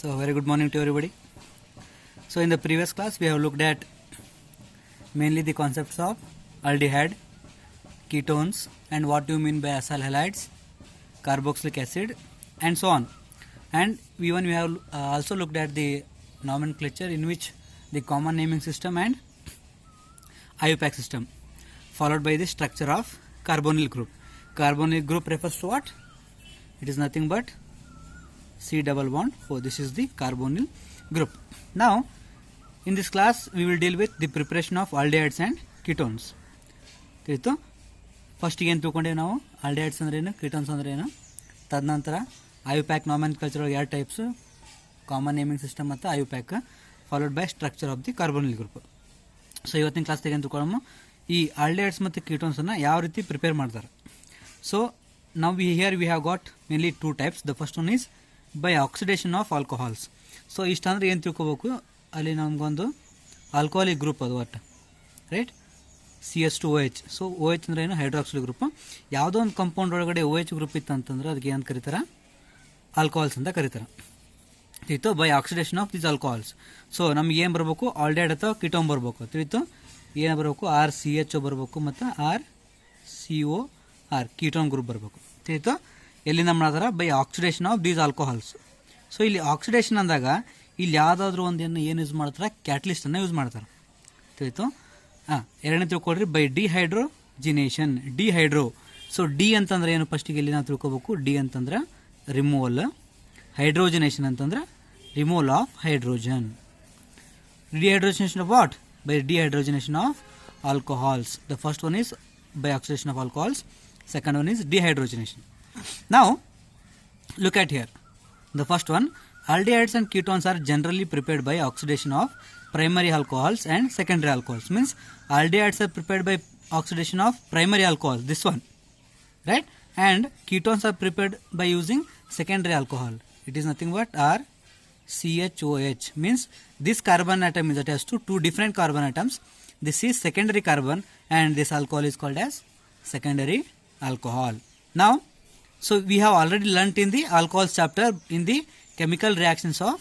So very good morning to everybody. So in the previous class we have looked at mainly the concepts of aldehyde, ketones and what do you mean by acyl halides, carboxylic acid and so on. And we have also looked at the nomenclature in which the common naming system and IUPAC system, followed by the structure of carbonyl group. Carbonyl group refers to what? It is nothing but C double bond. So this is the carbonyl group. Now in this class we will deal with the preparation of aldehydes and ketones. ತಿಳಿತು ಫಸ್ಟಿಗೆ ಏನು ತಿಳ್ಕೊಂಡೇವೆ ನಾವು aldehydes ಅಂದ್ರೆ ಏನು, ketones ಅಂದ್ರೆ ಏನು, ತದನಂತರ IUPAC nomenclature ಎರಡು ಟೈಪ್ಸ್, ಕಾಮನ್ ನೇಮಿಂಗ್ ಸಿಸ್ಟಮ್ ಮತ್ತು IUPAC, followed by structure of the carbonyl group. So ಇವತ್ತಿನ ಕ್ಲಾಸ್ ತೆಗೆ ತಿಳ್ಕೊಳ್ಳೋಣ ಈ ಆಲ್ಡಿಹೈಡ್ಸ್ ಮತ್ತು ಕೀಟೋನ್ಸನ್ನು ಯಾವ ರೀತಿ ಪ್ರಿಪೇರ್ ಮಾಡ್ತಾರೆ. ಸೊ ನಾವು here we have got mainly two types. The first one is by oxidation of alcohols. So ಇಷ್ಟಂದ್ರೆ ಏನು ತಿಳ್ಕೊಬೇಕು, ಅಲ್ಲಿ ನಮಗೊಂದು ಆಲ್ಕೋಹಾಲಿಕ್ ಗ್ರೂಪ್ ಅದು ಒಟ್ಟು ರೈಟ್, CH2OH. ಸೊ OH ಅಂದ್ರೆ ಏನು, ಹೈಡ್ರಾಕ್ಸಿಲ್ ಗ್ರೂಪ್. ಯಾವುದೋ ಒಂದು ಕಂಪೌಂಡ್ ಒಳಗಡೆ OH ಗ್ರೂಪ್ ಇತ್ತು ಅಂತಂದ್ರೆ ಅದಕ್ಕೆ ಏನು ಕರೀತಾರೆ, ಆಲ್ಕೋಹಾಲ್ಸ್ ಅಂತ ಕರೀತಾರೆ. ತಿಳಿತು by oxidation of this alcohols. So ನಮ್ಗೆ ಏನು ಬರಬೇಕು, ಆಲ್ಡಿಹೈಡ್ ಅಥವಾ ಕಿಟೋನ್ ಬರಬೇಕು. ತಿಳಿತು ಏನು ಬರಬೇಕು, RCHO ಬರಬೇಕು ಮತ್ತು RCOR ಕೀಟೋನ್ ಗ್ರೂಪ್ ಬರಬೇಕು. ತಿಳಿತು ಎಲ್ಲಿಂದ ಮಾಡ್ತಾರೆ, by oxidation of these alcohols. So ಇಲ್ಲಿ ಆಕ್ಸಿಡೇಷನ್ ಅಂದಾಗ ಇಲ್ಲಿ ಯಾವುದಾದ್ರೂ ಒಂದು ಏನು ಯೂಸ್ ಮಾಡ್ತಾರೆ, ಕ್ಯಾಟಲಿಸ್ಟನ್ನು ಯೂಸ್ ಮಾಡ್ತಾರೆ. ತಿಳಿತು ಎರಡನೇ ತಿಳ್ಕೊಳ್ರಿ, ಬೈ ಡಿಹೈಡ್ರೋಜಿನೇಷನ್. ಡಿಹೈಡ್ರೋ, ಸೊ ಡಿ ಅಂತಂದ್ರೆ ಏನು, ಫಸ್ಟಿಗೆ ಇಲ್ಲಿ ನಾವು ತಿಳ್ಕೊಬೇಕು. ಡಿ ಅಂತಂದ್ರೆ ರಿಮೂವಲ್, ಹೈಡ್ರೋಜಿನೇಷನ್ ಅಂತಂದ್ರೆ removal of hydrogen. Dehydrogenation of what, by dehydrogenation of alcohols. The first one is by oxidation of alcohols, second one is dehydrogenation. Now look at here, the first one, aldehydes and ketones are generally prepared by oxidation of primary alcohols and secondary alcohols. Means aldehydes are prepared by oxidation of primary alcohol, this one, right, and ketones are prepared by using secondary alcohol. It is nothing but RCHOH. Means this carbon atom is attached to two different carbon atoms. This is secondary carbon and this alcohol is called as secondary alcohol. Now so we have already learnt in the alcohols chapter in the chemical reactions of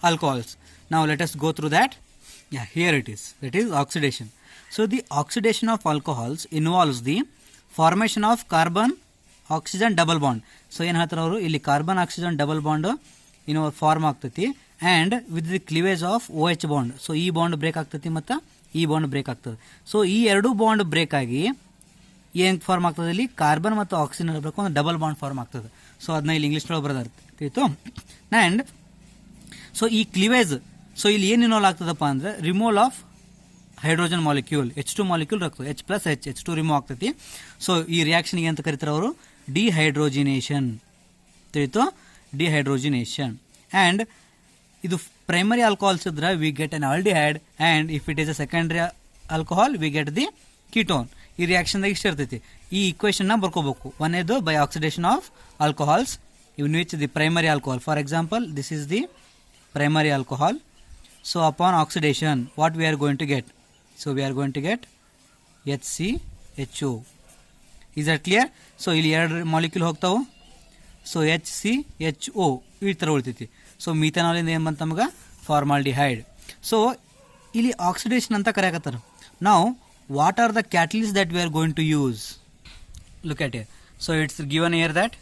alcohols. Now let us go through that. Yeah, here it is, that is oxidation. So the oxidation of alcohols involves the formation of carbon oxygen double bond. So ಏನು ಹೇಳ್ತಾರೆ ಅವರು, ಇಲ್ಲಿ carbon oxygen double bond form ಆಗ್ತೈತಿ and with the cleavage of OH bond. So ಈ bond break ಆಗ್ತೈತಿ ಮತ್ತು ಈ bond break ಆಗ್ತದೆ. ಸೊ ಈ ಎರಡು ಬಾಂಡ್ ಬ್ರೇಕ್ ಆಗಿ ಏನು ಫಾರ್ಮ್ ಆಗ್ತದೆ, ಇಲ್ಲಿ ಕಾರ್ಬನ್ ಮತ್ತು ಆಕ್ಸಿಜನ್ ಇರಬೇಕು, ಒಂದು ಡಬಲ್ ಬಾಂಡ್ ಫಾರ್ಮ್ ಆಗ್ತದೆ. ಸೊ ಅದನ್ನ ಇಲ್ಲಿ ಇಂಗ್ಲೀಷ್ನೊಳಗೆ ಬರೋದಾಗ್ತಿತ್ತು. ಆ್ಯಂಡ್ ಸೊ ಈ ಕ್ಲಿವೇಜ್, ಸೊ ಇಲ್ಲಿ ಏನು ಇನ್ವಾಲ್ವ್ ಆಗ್ತದಪ್ಪ ಅಂದರೆ removal of hydrogen molecule, H2 molecule ಆಗ್ತದೆ, H+H2 ರಿಮೂವ್ ಆಗ್ತೈತಿ. ಸೊ ಈ ರಿಯಾಕ್ಷನ್ಗೆ ಅಂತ ಕರೀತಾರೆ ಅವರು ಡಿಹೈಡ್ರೋಜಿನೇಷನ್. ತಿಳಿತು, ಡಿಹೈಡ್ರೋಜಿನೇಷನ್. ಆ್ಯಂಡ್ ಇದು ಪ್ರೈಮರಿ ಆಲ್ಕೋಹಾಲ್ಸ್ ಇದ್ರೆ we get an aldehyde and if it is a secondary alcohol we get the ketone. ಈ ರಿಯಾಕ್ಷನ್ದಾಗ ಇಷ್ಟ ಇರ್ತೈತಿ. ಈ ಇಕ್ವೇಷನ್ನ ಬರ್ಕೋಬೇಕು. ಒಂದೇದು by oxidation of alcohols in which the primary alcohol, for example this is the primary alcohol. So upon oxidation what we are going to get, so we are going to get HCHO. Is that clear? So ಇಲ್ಲಿ ಎರಡು molecule ಹೋಗ್ತಾವೆ. So HCHO ಈ ಥರ ಉಳಿತೈತಿ. So ಮಿಥನಾಲಿಂದ ಏನು ಬಂತ ನಮಗೆ, formaldehyde. So ಇಲ್ಲಿ oxidation ಅಂತ ಕರೆಯಕತ್ತಾರೆ. ನಾವು what are the catalysts that we are going to use? Look at here. So it's given here that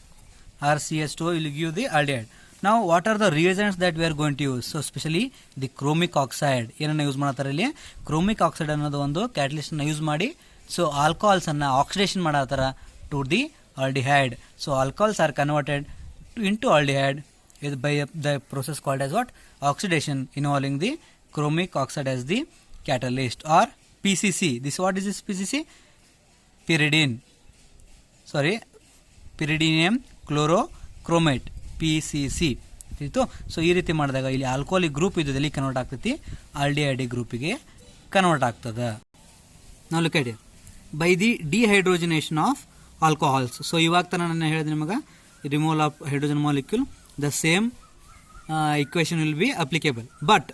RCH2 will give the aldehyde. Now what are the reagents that we are going to use? So especially the chromic oxide ಏನನ್ನ use ಮಾಡ್ತಾರೆ, ಇಲ್ಲಿ ಕ್ರೋಮಿಕ್ oxide ಅನ್ನೋದು ಒಂದು catalyst ಅನ್ನ use ಮಾಡಿ so alcohols ಅನ್ನ oxidation ಮಾಡತ್ತಾರ to the aldehyde. So alcohols are converted into aldehyde by the process called as what, oxidation, involving the chromic oxide as the catalyst, or PCC. This what is this PCC? Pyridine. Sorry, pyridinium chlorochromate, PCC. ಆಯಿತು. So ಈ ರೀತಿ ಮಾಡಿದಾಗ ಇಲ್ಲಿ alcoholic group ಇದ್ದಲ್ಲಿ convert ಆಗ್ತೈತಿ, aldehyde ಗ್ರೂಪಿಗೆ convert ಆಗ್ತದೆ. ನಾವು look at by the dehydrogenation of alcohols. So ಇವಾಗ ತನ ನಾನು ಹೇಳಿದೆ ನಿಮಗೆ, removal of hydrogen molecule, the same equation will be applicable. But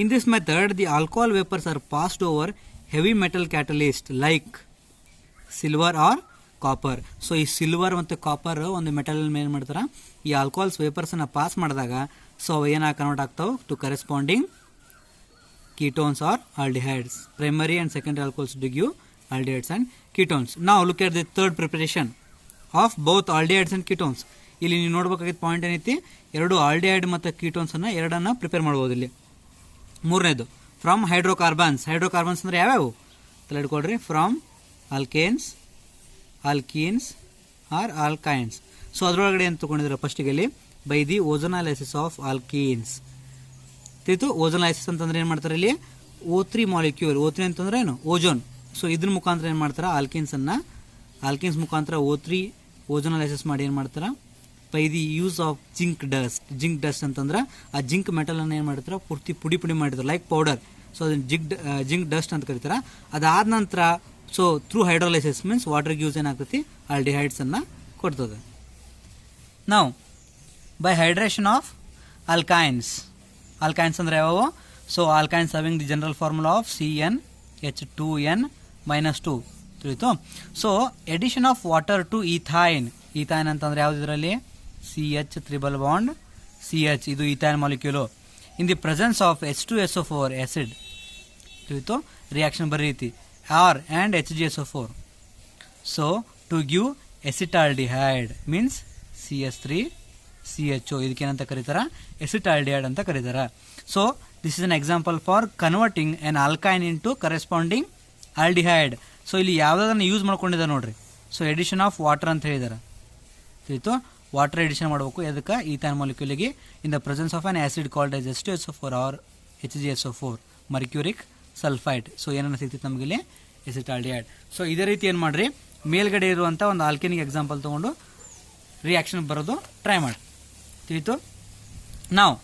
in this method the alcohol vapors are passed over heavy metal catalyst like silver or copper. So ಈ silver ಮತ್ತು copper ಒಂದು metal ಮೇಲೆ ಏನು ಮಾಡ್ತಾರೆ, ಈ alcohols ವೇಪರ್ಸನ್ನು pass ಮಾಡಿದಾಗ so ಅವು ಏನಾಗಿ ಕನ್ವರ್ಟ್ ಆಗ್ತಾವೆ to corresponding ketones or aldehydes. Primary and secondary alcohols do give aldehydes and ketones. Now look at the third preparation of both aldehydes and ketones. ಇಲ್ಲಿ ನೀವು ನೋಡ್ಬೇಕಾಗಿದ್ದ ಪಾಯಿಂಟ್ ಏನೈತಿ, ಎರಡು ಆಲ್ಡಿಹೈಡ್ ಮತ್ತು ಕೀಟೋನ್ಸನ್ನು ಎರಡನ್ನ ಪ್ರಿಪೇರ್ ಮಾಡ್ಬೋದು. ಇಲ್ಲಿ ಮೂರನೇದು ಫ್ರಮ್ ಹೈಡ್ರೋಕಾರ್ಬನ್ಸ್. ಹೈಡ್ರೋಕಾರ್ಬನ್ಸ್ ಅಂದರೆ ಯಾವ್ಯಾವು ತಲೆ ಇಟ್ಕೊಳ್ರಿ, from alkanes, alkenes R ಆಲ್ಕೈನ್ಸ್. So ಅದರೊಳಗಡೆ ಏನು ತೊಗೊಂಡಿದ್ರೆ ಫಸ್ಟಿಗೆ ಇಲ್ಲಿ ಬೈ ದಿ ಓಜೋನಾಲಿಸಿಸ್ ಆಫ್ ಆಲ್ಕೀನ್ಸ್. ತಿಳಿತು. ಓಜೋನಾಲಿಸಿಸ್ ಅಂತಂದ್ರೆ ಏನು ಮಾಡ್ತಾರೆ ಇಲ್ಲಿ, O3 ಮಾಲಿಕ್ಯೂಲ್. O3 ಅಂತಂದ್ರೆ ಏನು, ಓಜೋನ್. ಸೊ ಇದ್ರ ಮುಖಾಂತರ ಏನು ಮಾಡ್ತಾರೆ, ಆಲ್ಕಿನ್ಸ್ ಮುಖಾಂತರ O3 ಓಜೋನಾಲಿಸಿಸ್ ಮಾಡಿ ಏನು ಮಾಡ್ತಾರೆ, by the use of zinc dust ಅಂತಂದ್ರೆ ಆ ಜಿಂಕ್ ಮೆಟಲ್ ಅನ್ನು ಏನು ಮಾಡ್ತಾರೆ, ಪೂರ್ತಿ ಪುಡಿ ಮಾಡಿರ್ತಾರೆ ಲೈಕ್ ಪೌಡರ್. ಸೊ ಅದನ್ನ ಜಿಂಕ್ ಡಸ್ಟ್ ಅಂತ ಕರೀತಾರೆ. ಅದಾದ ನಂತರ so through hydrolysis means water use ಏನಾಗ್ತೈತಿ, ಆಲ್ಡಿಹೈಡ್ಸ್ ಅನ್ನ ಕೊಡ್ತದೆ. ನಾವು by hydration of alkynes. Alkynes ಅಂದ್ರೆ ಯಾವು, so alkynes having the general formula of CnH2n-2 ತಿಳಿತು. So addition of water to ethyne. Ethyne ಅಂತಂದ್ರೆ ಯಾವ್ದು ಇದರಲ್ಲಿ, CH ಟ್ರಿಬಲ್ ಬಾಂಡ್ CH, ಇದು ethyne molecule. In the presence of H2SO4 acid ತಿಳಿತು. Reaction ಬರೀ ರೀತಿ R and HgSO4. So to give acetaldehyde means CH3CHO. ಇದಕ್ಕೇನಂತ ಕರೀತಾರ, ಎಸಿಟಾಲ್ಡಿಹೈಡ್ ಅಂತ ಕರೀತಾರ. So this is an example for converting an alkyne into corresponding aldehyde. So ಇಲ್ಲಿ ಯಾವುದನ್ನು use ಮಾಡ್ಕೊಂಡಿದ್ದಾರೆ ನೋಡ್ರಿ. ಸೊ ಎಡಿಷನ್ ಆಫ್ ವಾಟರ್ ಅಂತ ಹೇಳಿದಾರೆ ತಿಳಿತು. ವಾಟರ್ ಎಡಿಷನ್ ಮಾಡಬೇಕು ಎದಕ್ಕೆ, ಈಥೈನ್ ಮಾಲಿಕ್ಯೂಲಿಗೆ in the presence of an acid called as H2SO4 or HgSO4 mercuric sulphide. So ಏನನ್ನ ಸಿಗ್ತಿತ್ತು ನಮಗೆ ಇಲ್ಲಿ, ಎಸಿಟಾಲ್ಡಿಹೈಡ್. ಸೊ ಇದೇ ರೀತಿ ಏನು ಮಾಡ್ರಿ, ಮೇಲ್ಗಡೆ ಇರುವಂಥ ಒಂದು ಆಲ್ಕಿನಿಗೆ ಎಕ್ಸಾಂಪಲ್ ತೊಗೊಂಡು ರಿಯಾಕ್ಷನ್ ಬರೋದು ಟ್ರೈ ಮಾಡಿ ತಿಳಿತು. ನಾವು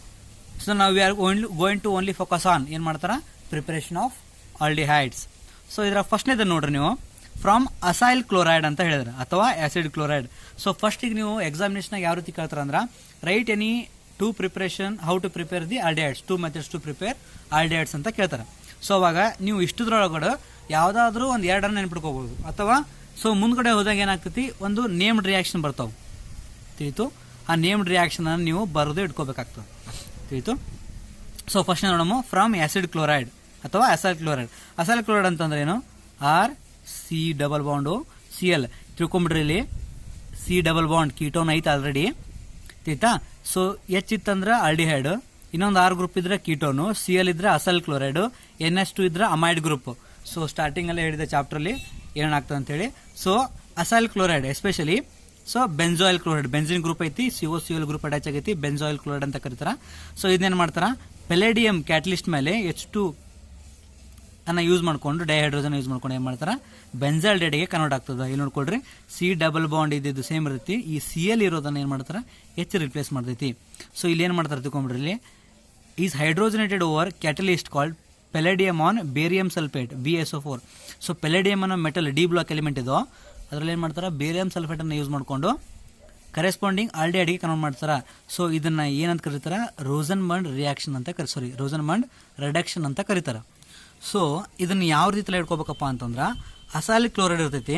we are going to only focus on ಏನು ಮಾಡ್ತಾರ, ಪ್ರಿಪರೇಷನ್ ಆಫ್ ಆಲ್ಡಿಹೈಡ್ಸ್. ಸೊ ಇದರ ಫಸ್ಟ್ನೇದು ನೋಡ್ರಿ ನೀವು, ಫ್ರಮ್ ಅಸೈಲ್ ಕ್ಲೋರೈಡ್ ಅಂತ ಹೇಳಿದ್ರೆ ಅಥವಾ ಆಸಿಡ್ ಕ್ಲೋರೈಡ್. ಸೊ ಫಸ್ಟಿಗೆ ನೀವು ಎಕ್ಸಾಮಿನೇಷನ್ ಯಾವ ರೀತಿ ಕೇಳ್ತಾರ ಅಂದ್ರೆ, write any two preparation how to prepare the aldehydes, 2 methods to prepare aldehydes ಅಂತ ಕೇಳ್ತಾರೆ. ಸೊ ಅವಾಗ ನೀವು ಇಷ್ಟದ್ರೊಳಗಡೆ ಯಾವುದಾದ್ರೂ ಒಂದು ಎರಡನ್ನ ನೆನ್ಪಿಟ್ಕೋಬಹುದು. ಅಥವಾ ಸೊ ಮುಂದ್ಗಡೆ ಹೋದಾಗ ಏನಾಗ್ತೈತಿ, ಒಂದು ನೇಮ್ಡ್ ರಿಯಾಕ್ಷನ್ ಬರ್ತಾವೆ ತಿಳಿತು. ಆ ನೇಮ್ಡ್ ರಿಯಾಕ್ಷನ್ ಅನ್ನು ನೀವು ಬರೆದು ಇಟ್ಕೋಬೇಕಾಗ್ತದೆ ತಿಳಿತು. ಸೊ ಫಸ್ಟ್ ನೋಡೋಣ, ಫ್ರಮ್ ಆಸಿಡ್ ಕ್ಲೋರೈಡ್ ಅಥವಾ ಅಸೈಲ್ ಕ್ಲೋರೈಡ್. ಅಸೈಲ್ ಕ್ಲೋರೈಡ್ ಅಂತಂದ್ರೆ ಏನು, R C double bond Cl ತಿಳ್ಕೊಂಬಿಡ್ರಿ. ಇಲ್ಲಿ C ಡಬಲ್ ಬಾಂಡ್ ಕೀಟೋನ್ ಐತೆ ಆಲ್ರೆಡಿ ತಿಳಿತಾ. ಸೊ H ಇತ್ತಂದ್ರೆ ಆಲ್ಡಿಹೈಡ್, ಇನ್ನೊಂದು R ಗ್ರೂಪ್ ಇದ್ರೆ ಕೀಟೋನು, Cl ಇದ್ರೆ ಅಸೈಲ್ ಕ್ಲೋರೈಡ್, NH2 ಇದ್ರೆ ಅಮೈಡ್ ಗ್ರೂಪ್. ಸೊ ಸ್ಟಾರ್ಟಿಂಗ್ ಅಲ್ಲೇ ಹೇಳಿದ ಚಾಪ್ಟರ್ಲಿ ಏನಾಗ್ತದೆ ಅಂತೇಳಿ. So acyl chloride especially so benzoyl chloride, benzene group ಐತಿ, COCl ಗ್ರೂಪ್ ಅಟ್ಯಾಚ್ ಆಗೈತಿ, ಬೆಂಜಾಯಿಲ್ ಕ್ಲೋರೈಡ್ ಅಂತ ಕರೀತಾರ. ಸೊ ಇದನ್ನೇನು ಮಾಡ್ತಾರ, ಪೆಲೇಡಿಯಂ ಕ್ಯಾಟಲಿಸ್ಟ್ ಮೇಲೆ H2 ಅನ್ನ ಯೂಸ್ ಮಾಡ್ಕೊಂಡು ಡೈಹೈಡ್ರೋಜನ್ ಯೂಸ್ ಮಾಡ್ಕೊಂಡು ಏನು ಮಾಡ್ತಾರ, ಬೆಂಜಾಲ್ಡೈಡ್ಗೆ ಕನ್ವರ್ಟ್ ಆಗ್ತದೆ. ಇಲ್ಲಿ ನೋಡ್ಕೊಳ್ರಿ, C ಡಬಲ್ ಬಾಂಡ್ ಇದ್ದಿದ್ದು ಸೇಮ್ ಇರ್ತೈತಿ, ಈ Cl ಇರೋದನ್ನ ಏನು ಮಾಡ್ತಾರ, H ರಿಪ್ಲೇಸ್ ಮಾಡ್ತೈತಿ. ಸೊ ಇಲ್ಲಿ ಏನು ಮಾಡ್ತಾರೆ ತಿಳ್ಕೊಂಡ್ರಿ, ಇಲ್ಲಿ is hydrogenated over catalyst called palladium on barium sulphate BSO4. So palladium ಅನ್ನೋ ಮೆಟಲ್ ಡಿ ಬ್ಲಾಕ್ ಎಲಿಮೆಂಟ್ ಇದೋ ಅದರಲ್ಲಿ ಏನು ಮಾಡ್ತಾರೆ, ಬೇರಿಯಂ ಸಲ್ಫೇಟ್ ಅನ್ನು ಯೂಸ್ ಮಾಡಿಕೊಂಡು ಕರೆಸ್ಪಾಂಡಿಂಗ್ ಆಲ್ಡಿಹೈಡ್ಗೆ ಕನ್ವರ್ಟ್ ಮಾಡ್ತಾರೆ. ಸೊ ಇದನ್ನ ಏನಂತ ಕರೀತಾರೆ, ರೋಸನ್ಬರ್ಗ್ ರಿಯಾಕ್ಷನ್ ಅಂತ ರೋಸನ್ಬರ್ಗ್ ರಿಡಕ್ಷನ್ ಅಂತ ಕರೀತಾರೆ. ಸೊ ಇದನ್ನ ಯಾವ ರೀತಿ ಇಟ್ಕೋಬೇಕಪ್ಪ ಅಂತಂದ್ರೆ, ಅಸೈಲ್ ಕ್ಲೋರೈಡ್ ಇರ್ತೈತಿ.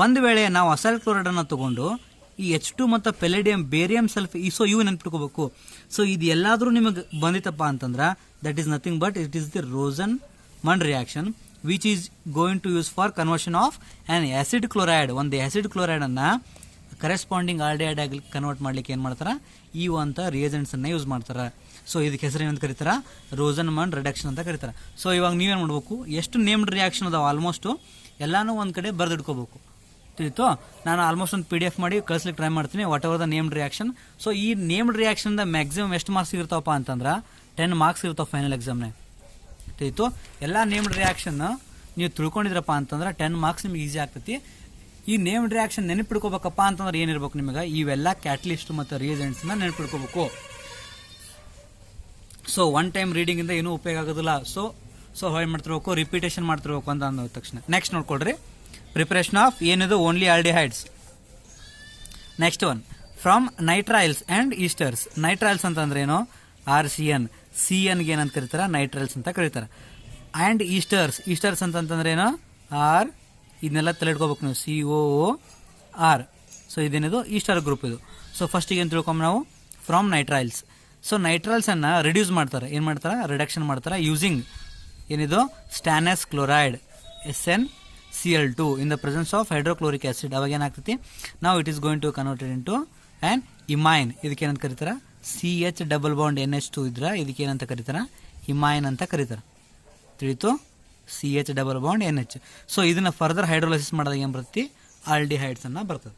ಒಂದು ವೇಳೆ ನಾವು ಅಸೈಲ್ ಕ್ಲೋರೈಡ್ ಅನ್ನು ತಗೊಂಡು ಈ H2 ಮತ್ತು ಪೆಲೇಡಿಯಂ ಬೇರಿಯಂ ಸಲ್ಫೇಟ್ ಸೊ ಇವು ನೆನ್ಪಿಟ್ಕೋಬೇಕು. ಸೊ ಇದು ಎಲ್ಲಾದ್ರೂ ನಿಮಗೆ ಬಂದಿತ್ತಪ್ಪ ಅಂತಂದ್ರೆ that is nothing but it is the Rosenberg reaction which is going to use for conversion of an acid chloride. ಒಂದು ಆಸಿಡ್ ಕ್ಲೋರೈಡ್ ಅನ್ನ ಕರೆಸ್ಪಾಂಡಿಂಗ್ ಆಲ್ಡಿಹೈಡ್ ಆಗಿ ಕನ್ವರ್ಟ್ ಮಾಡ್ಲಿಕ್ಕೆ ಏನು ಮಾಡ್ತಾರ, ಈ ಅಂತ ರಿಯೇಜೆಂಟ್ಸ್ ಅನ್ನ ಯೂಸ್ ಮಾಡ್ತಾರೆ. ಸೊ ಇದಕ್ಕೆ ಹೆಸರು ಏನಂತ ಕರೀತಾರ, ರೋಸನ್ಬರ್ಗ್ ರಿಡಕ್ಷನ್ ಅಂತ ಕರೀತಾರೆ. ಸೊ ಇವಾಗ ನೀವೇನು ಮಾಡಬೇಕು, ಎಷ್ಟು ನೇಮ್ಡ್ ರಿಯಾಕ್ಷನ್ ಅದಾವ ಆಲ್ಮೋಸ್ಟ್ ಎಲ್ಲಾನು ಒಂದು ಕಡೆ ಬರೆದಿಟ್ಕೋಬೇಕು ತಿಳಿತು. ನಾನು ಆಲ್ಮೋಸ್ಟ್ ಒಂದು PDF ಮಾಡಿ ಕಳಿಸ್ಲಿಕ್ಕೆ ಟ್ರೈ ಮಾಡ್ತೀನಿ, what ever the named reaction. So ಈ ನೇಮ್ಡ್ ರಿಯಾಕ್ಷನ್ ಮ್ಯಾಕ್ಸಿಮಮ್ ಎಷ್ಟು ಮಾರ್ಕ್ಸ್ ಇರ್ತಾವಪ್ಪ ಅಂತಂದ್ರೆ 10 ಮಾರ್ಕ್ಸ್ ಇರ್ತಾವೆ ಫೈನಲ್ ಎಕ್ಸಾಮ್ನ ತಿಳಿತು. ಎಲ್ಲ ನೇಮ್ಡ್ ರಿಯಾಕ್ಷನ್ ನೀವು ತಿಳ್ಕೊಂಡಿದ್ರಪ್ಪ ಅಂತಂದ್ರೆ 10 ಮಾರ್ಕ್ಸ್ ನಿಮ್ಗೆ ಈಸಿ ಆಗ್ತೈತಿ. ಈ ನೇಮ್ಡ್ ರಿಯಾಕ್ಷನ್ ನೆನಪಿಡ್ಕೋಬೇಕಪ್ಪ ಅಂತಂದ್ರೆ ಏನಿರ್ಬೇಕು ನಿಮಗೆ, ಇವೆಲ್ಲ ಕ್ಯಾಟಲಿಸ್ಟ್ ಮತ್ತು ರಿಯೇಜೆಂಟ್ಸ್ನ ನೆನಪಿಡ್ಕೋಬೇಕು. ಸೊ ಒನ್ ಟೈಮ್ ರೀಡಿಂಗ್ ಇಂದ ಏನೂ ಉಪಯೋಗ ಆಗೋದಿಲ್ಲ. ಸೊ ಏನು ಮಾಡ್ತಿರ್ಬೇಕು, ರಿಪಿಟೇಷನ್ ಮಾಡ್ತಿರ್ಬೇಕು ಅಂತ ಅಂದ ತಕ್ಷಣ. ನೆಕ್ಸ್ಟ್ ನೋಡ್ಕೊಳ್ರಿ, ಪ್ರಿಪರೇಷನ್ ಆಫ್ ಏನಿದು only aldehydes. Next one, from nitriles and esters. Nitriles ಅಂತಂದ್ರೆ ಏನು, RCN. CNಗೆ ಏನಂತ ಕರೀತಾರೆ, ನೈಟ್ರೈಲ್ಸ್ ಅಂತ ಕರೀತಾರೆ. ಅಂಡ್ ಈಸ್ಟರ್ಸ್ ಅಂತಂದ್ರೆ ಏನು, ಇದನ್ನೆಲ್ಲ ತಲೆ ಇಟ್ಕೋಬೇಕು ನೀವು, COO ಆರ್. ಸೊ ಇದೇನಿದು ಈಸ್ಟರ್ ಗ್ರೂಪ್ ಇದು. ಸೊ ಫಸ್ಟಿಗೆ ಏನು ತಿಳ್ಕೊಂಬ ನಾವು ಫ್ರಮ್ ನೈಟ್ರೈಲ್ಸ್. ಸೊ ನೈಟ್ರೈಲ್ಸನ್ನು ರಿಡ್ಯೂಸ್ ಮಾಡ್ತಾರೆ, ಏನು ಮಾಡ್ತಾರೆ, ರಿಡಕ್ಷನ್ ಮಾಡ್ತಾರೆ ಯೂಸಿಂಗ್ ಏನಿದು stannous chloride SnCl2 in the presence of hydrochloric acid. ಅವಾಗ ಏನಾಗ್ತೈತಿ, ನಾವು it is going to converted into and imine. ಇದಕ್ಕೆ ಏನಂತ ಕರೀತಾರೆ, CH ಡಬಲ್ ಬಾಂಡ್ NH2 ಇದ್ರೆ ಇದಕ್ಕೆ ಏನಂತ ಕರೀತಾರೆ, ಇಮೈನ್ ಅಂತ ಕರೀತಾರೆ. ತಿಳಿತು, CH double bond NH. So ಇದನ್ನು ಫರ್ದರ್ ಹೈಡ್ರೋಲೈಸಿಸ್ ಮಾಡಿದಾಗ ಏನು ಬರ್ತೈತಿ, ಆಲ್ಡಿಹೈಡ್ಸ್ ಅನ್ನು ಬರ್ತದೆ.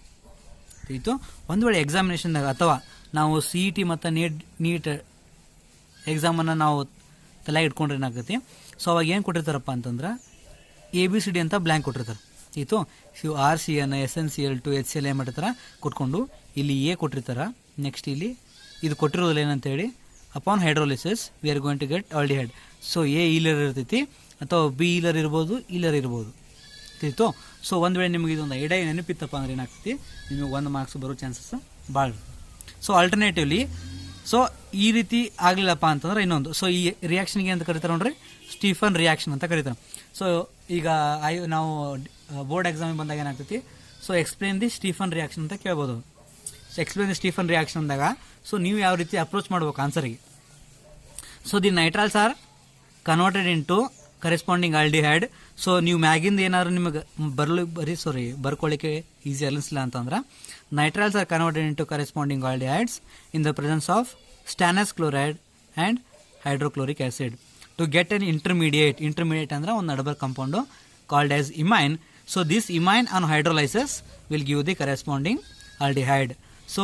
ತಿಳಿತು. ಒಂದು ವೇಳೆ ಎಕ್ಸಾಮಿನೇಷನ್ದಾಗ ಅಥವಾ ನಾವು CET ಮತ್ತು ನೀಟ್ ಎಕ್ಸಾಮನ್ನು ನಾವು ತಲೆಗೆ ಇಟ್ಕೊಂಡ್ರೆ ಏನಾಗ್ತೈತಿ, ಸೊ ಅವಾಗ ಏನು ಕೊಟ್ಟಿರ್ತಾರಪ್ಪ ಅಂತಂದ್ರೆ ABCD ಅಂತ ಬ್ಲ್ಯಾಂಕ್ ಕೊಟ್ಟಿರ್ತಾರೆ. ಆಯಿತು. RCN SnCl2 HCl ಏನು ಮಾಡಿರ್ತಾರೆ ಕೊಟ್ಕೊಂಡು ಇಲ್ಲಿ A ಕೊಟ್ಟಿರ್ತಾರೆ. ನೆಕ್ಸ್ಟ್ ಇಲ್ಲಿ ಇದು ಕೊಟ್ಟಿರೋದಿಲ್ಲ ಏನಂತೇಳಿ, upon hydrolysis we are going to get aldehyde. So A ಈಲರ್ ಇರ್ತೈತಿ ಅಥವಾ B ಈಲರ್ ಇರ್ಬೋದು, ಈಲರ್ ಇರ್ಬೋದು. ಆಯಿತು. ಸೊ ಒಂದು ವೇಳೆ ನಿಮಗೆ ಇದೊಂದು ಐಡಿಯಾ ನೆನಪಿತ್ತಪ್ಪ ಅಂದ್ರೆ ಏನಾಗ್ತೈತಿ, ನಿಮಗೆ 1 ಮಾರ್ಕ್ಸ್ ಬರೋ ಚಾನ್ಸಸ್ ಭಾಳ. ಸೊ ಆಲ್ಟರ್ನೇಟಿವ್ಲಿ ಸೊ ಈ ರೀತಿ ಆಗಲಿಲ್ಲಪ್ಪ ಅಂತಂದ್ರೆ ಇನ್ನೊಂದು, ಸೊ ಈ ರಿಯಾಕ್ಷನ್ಗೆ ಅಂತ ಕರೀತಾರೆ ನೋಡ್ರಿ, ಸ್ಟೀಫನ್ ರಿಯಾಕ್ಷನ್ ಅಂತ ಕರೀತಾರೆ. ಸೊ ಈಗ ನಾವು ಬೋರ್ಡ್ ಎಕ್ಸಾಮಿಗೆ ಬಂದಾಗ ಏನಾಗ್ತೈತಿ, so explain the Stephen reaction ಅಂತ ಕೇಳ್ಬೋದು. So explain the Stephen reaction ಅಂದಾಗ ಸೊ ನೀವು ಯಾವ ರೀತಿ ಅಪ್ರೋಚ್ ಮಾಡ್ಬೇಕು ಆನ್ಸರಿಗೆ. So the nitriles are converted into corresponding aldehyde. So ನೀವು ಮ್ಯಾಗಿಂದ ಏನಾದ್ರು ನಿಮಗೆ ಬರ್ಕೊಳ್ಳಿಕ್ಕೆ ಈಸಿ ಅನಿಸ್ಲಿಲ್ಲ ಅಂತಂದ್ರೆ, nitriles are converted into corresponding aldehydes in the presence of stannous chloride and hydrochloric acid to get an intermediate ಅಂದ್ರೆ ಒಂದು ನಡಬರ್ compound called as imine. So this ಇಮೈನ್ on hydrolysis will give the corresponding aldehyde. So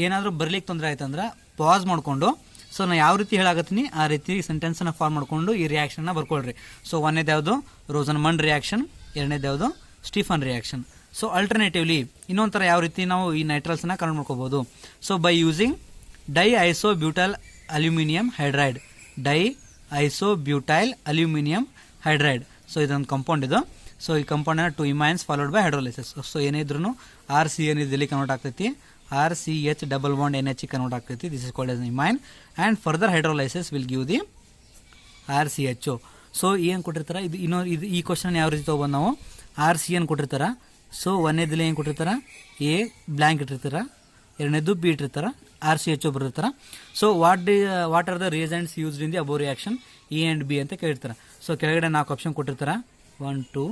ಏನಾದರೂ ಬರ್ಲಿಕ್ಕೆ ತೊಂದರೆ ಆಯ್ತಂದ್ರೆ pass ಮಾಡಿಕೊಂಡು, so ನಾನು ಯಾವ ರೀತಿ ಹೇಳಾಕತ್ತೀನಿ ಆ ರೀತಿ ಸೆಂಟೆನ್ಸನ್ನು ಫಾರ್ಮ್ ಮಾಡಿಕೊಂಡು ಈ ರಿಯಾಕ್ಷನ್ನ ಬರ್ಕೊಳ್ರಿ. ಸೊ ಒಂದೇದು ಯಾವುದು ರೋಸನ್ಮಂಡ್ ರಿಯಾಕ್ಷನ್, ಎರಡನೇದು ಯಾವುದು ಸ್ಟೀಫನ್ ರಿಯಾಕ್ಷನ್. ಸೊ ಆಲ್ಟರ್ನೇಟಿವ್ಲಿ ಇನ್ನೊಂಥರ ಯಾವ ರೀತಿ ನಾವು ಈ ನೈಟ್ರಲ್ಸನ್ನ ಕನ್ವರ್ಟ್ ಮಾಡ್ಕೋಬೋದು. So by using diisobutyl aluminium hydride, diisobutyl aluminium hydride. So ಇದೊಂದು ಕಂಪೌಂಡ್ ಇದು. ಸೊ ಈ ಕಂಪೌಂಡನ್ನ 2 imines followed by hydrolysis. So ಏನಿದ್ರು RCN ಇಲ್ಲಿ ಕನ್ವರ್ಟ್ ಆಗ್ತೈತಿ, RCH double bond NH convert ಆಗ್ತೈತಿ. This is called as imine and further hydrolysis will give the RCHO. So ಏನು ಕೊಟ್ಟಿರ್ತಾರೆ ಇದು ಇದು ಈ ಕ್ವಶನ್ ಯಾವ ರೀತಿ ತೊಗೊಂಡು ನಾವು RCN ಕೊಟ್ಟಿರ್ತಾರೆ. ಸೊ ಒಂದೇದಲ್ಲಿ ಏನು ಕೊಟ್ಟಿರ್ತಾರೆ, A ಬ್ಲ್ಯಾಂಕ್ ಇಟ್ಟಿರ್ತಾರೆ, ಎರಡನೇದು B ಇಟ್ಟಿರ್ತಾರೆ, RCHO ಬರೆದಿರ್ತಾರೆ. So what are the reagents used in the above reaction A and B ಅಂತ ಕೇಳಿರ್ತಾರೆ. ಸೊ ಕೆಳಗಡೆ 4 ಆಪ್ಷನ್ ಕೊಟ್ಟಿರ್ತಾರೆ, 1 2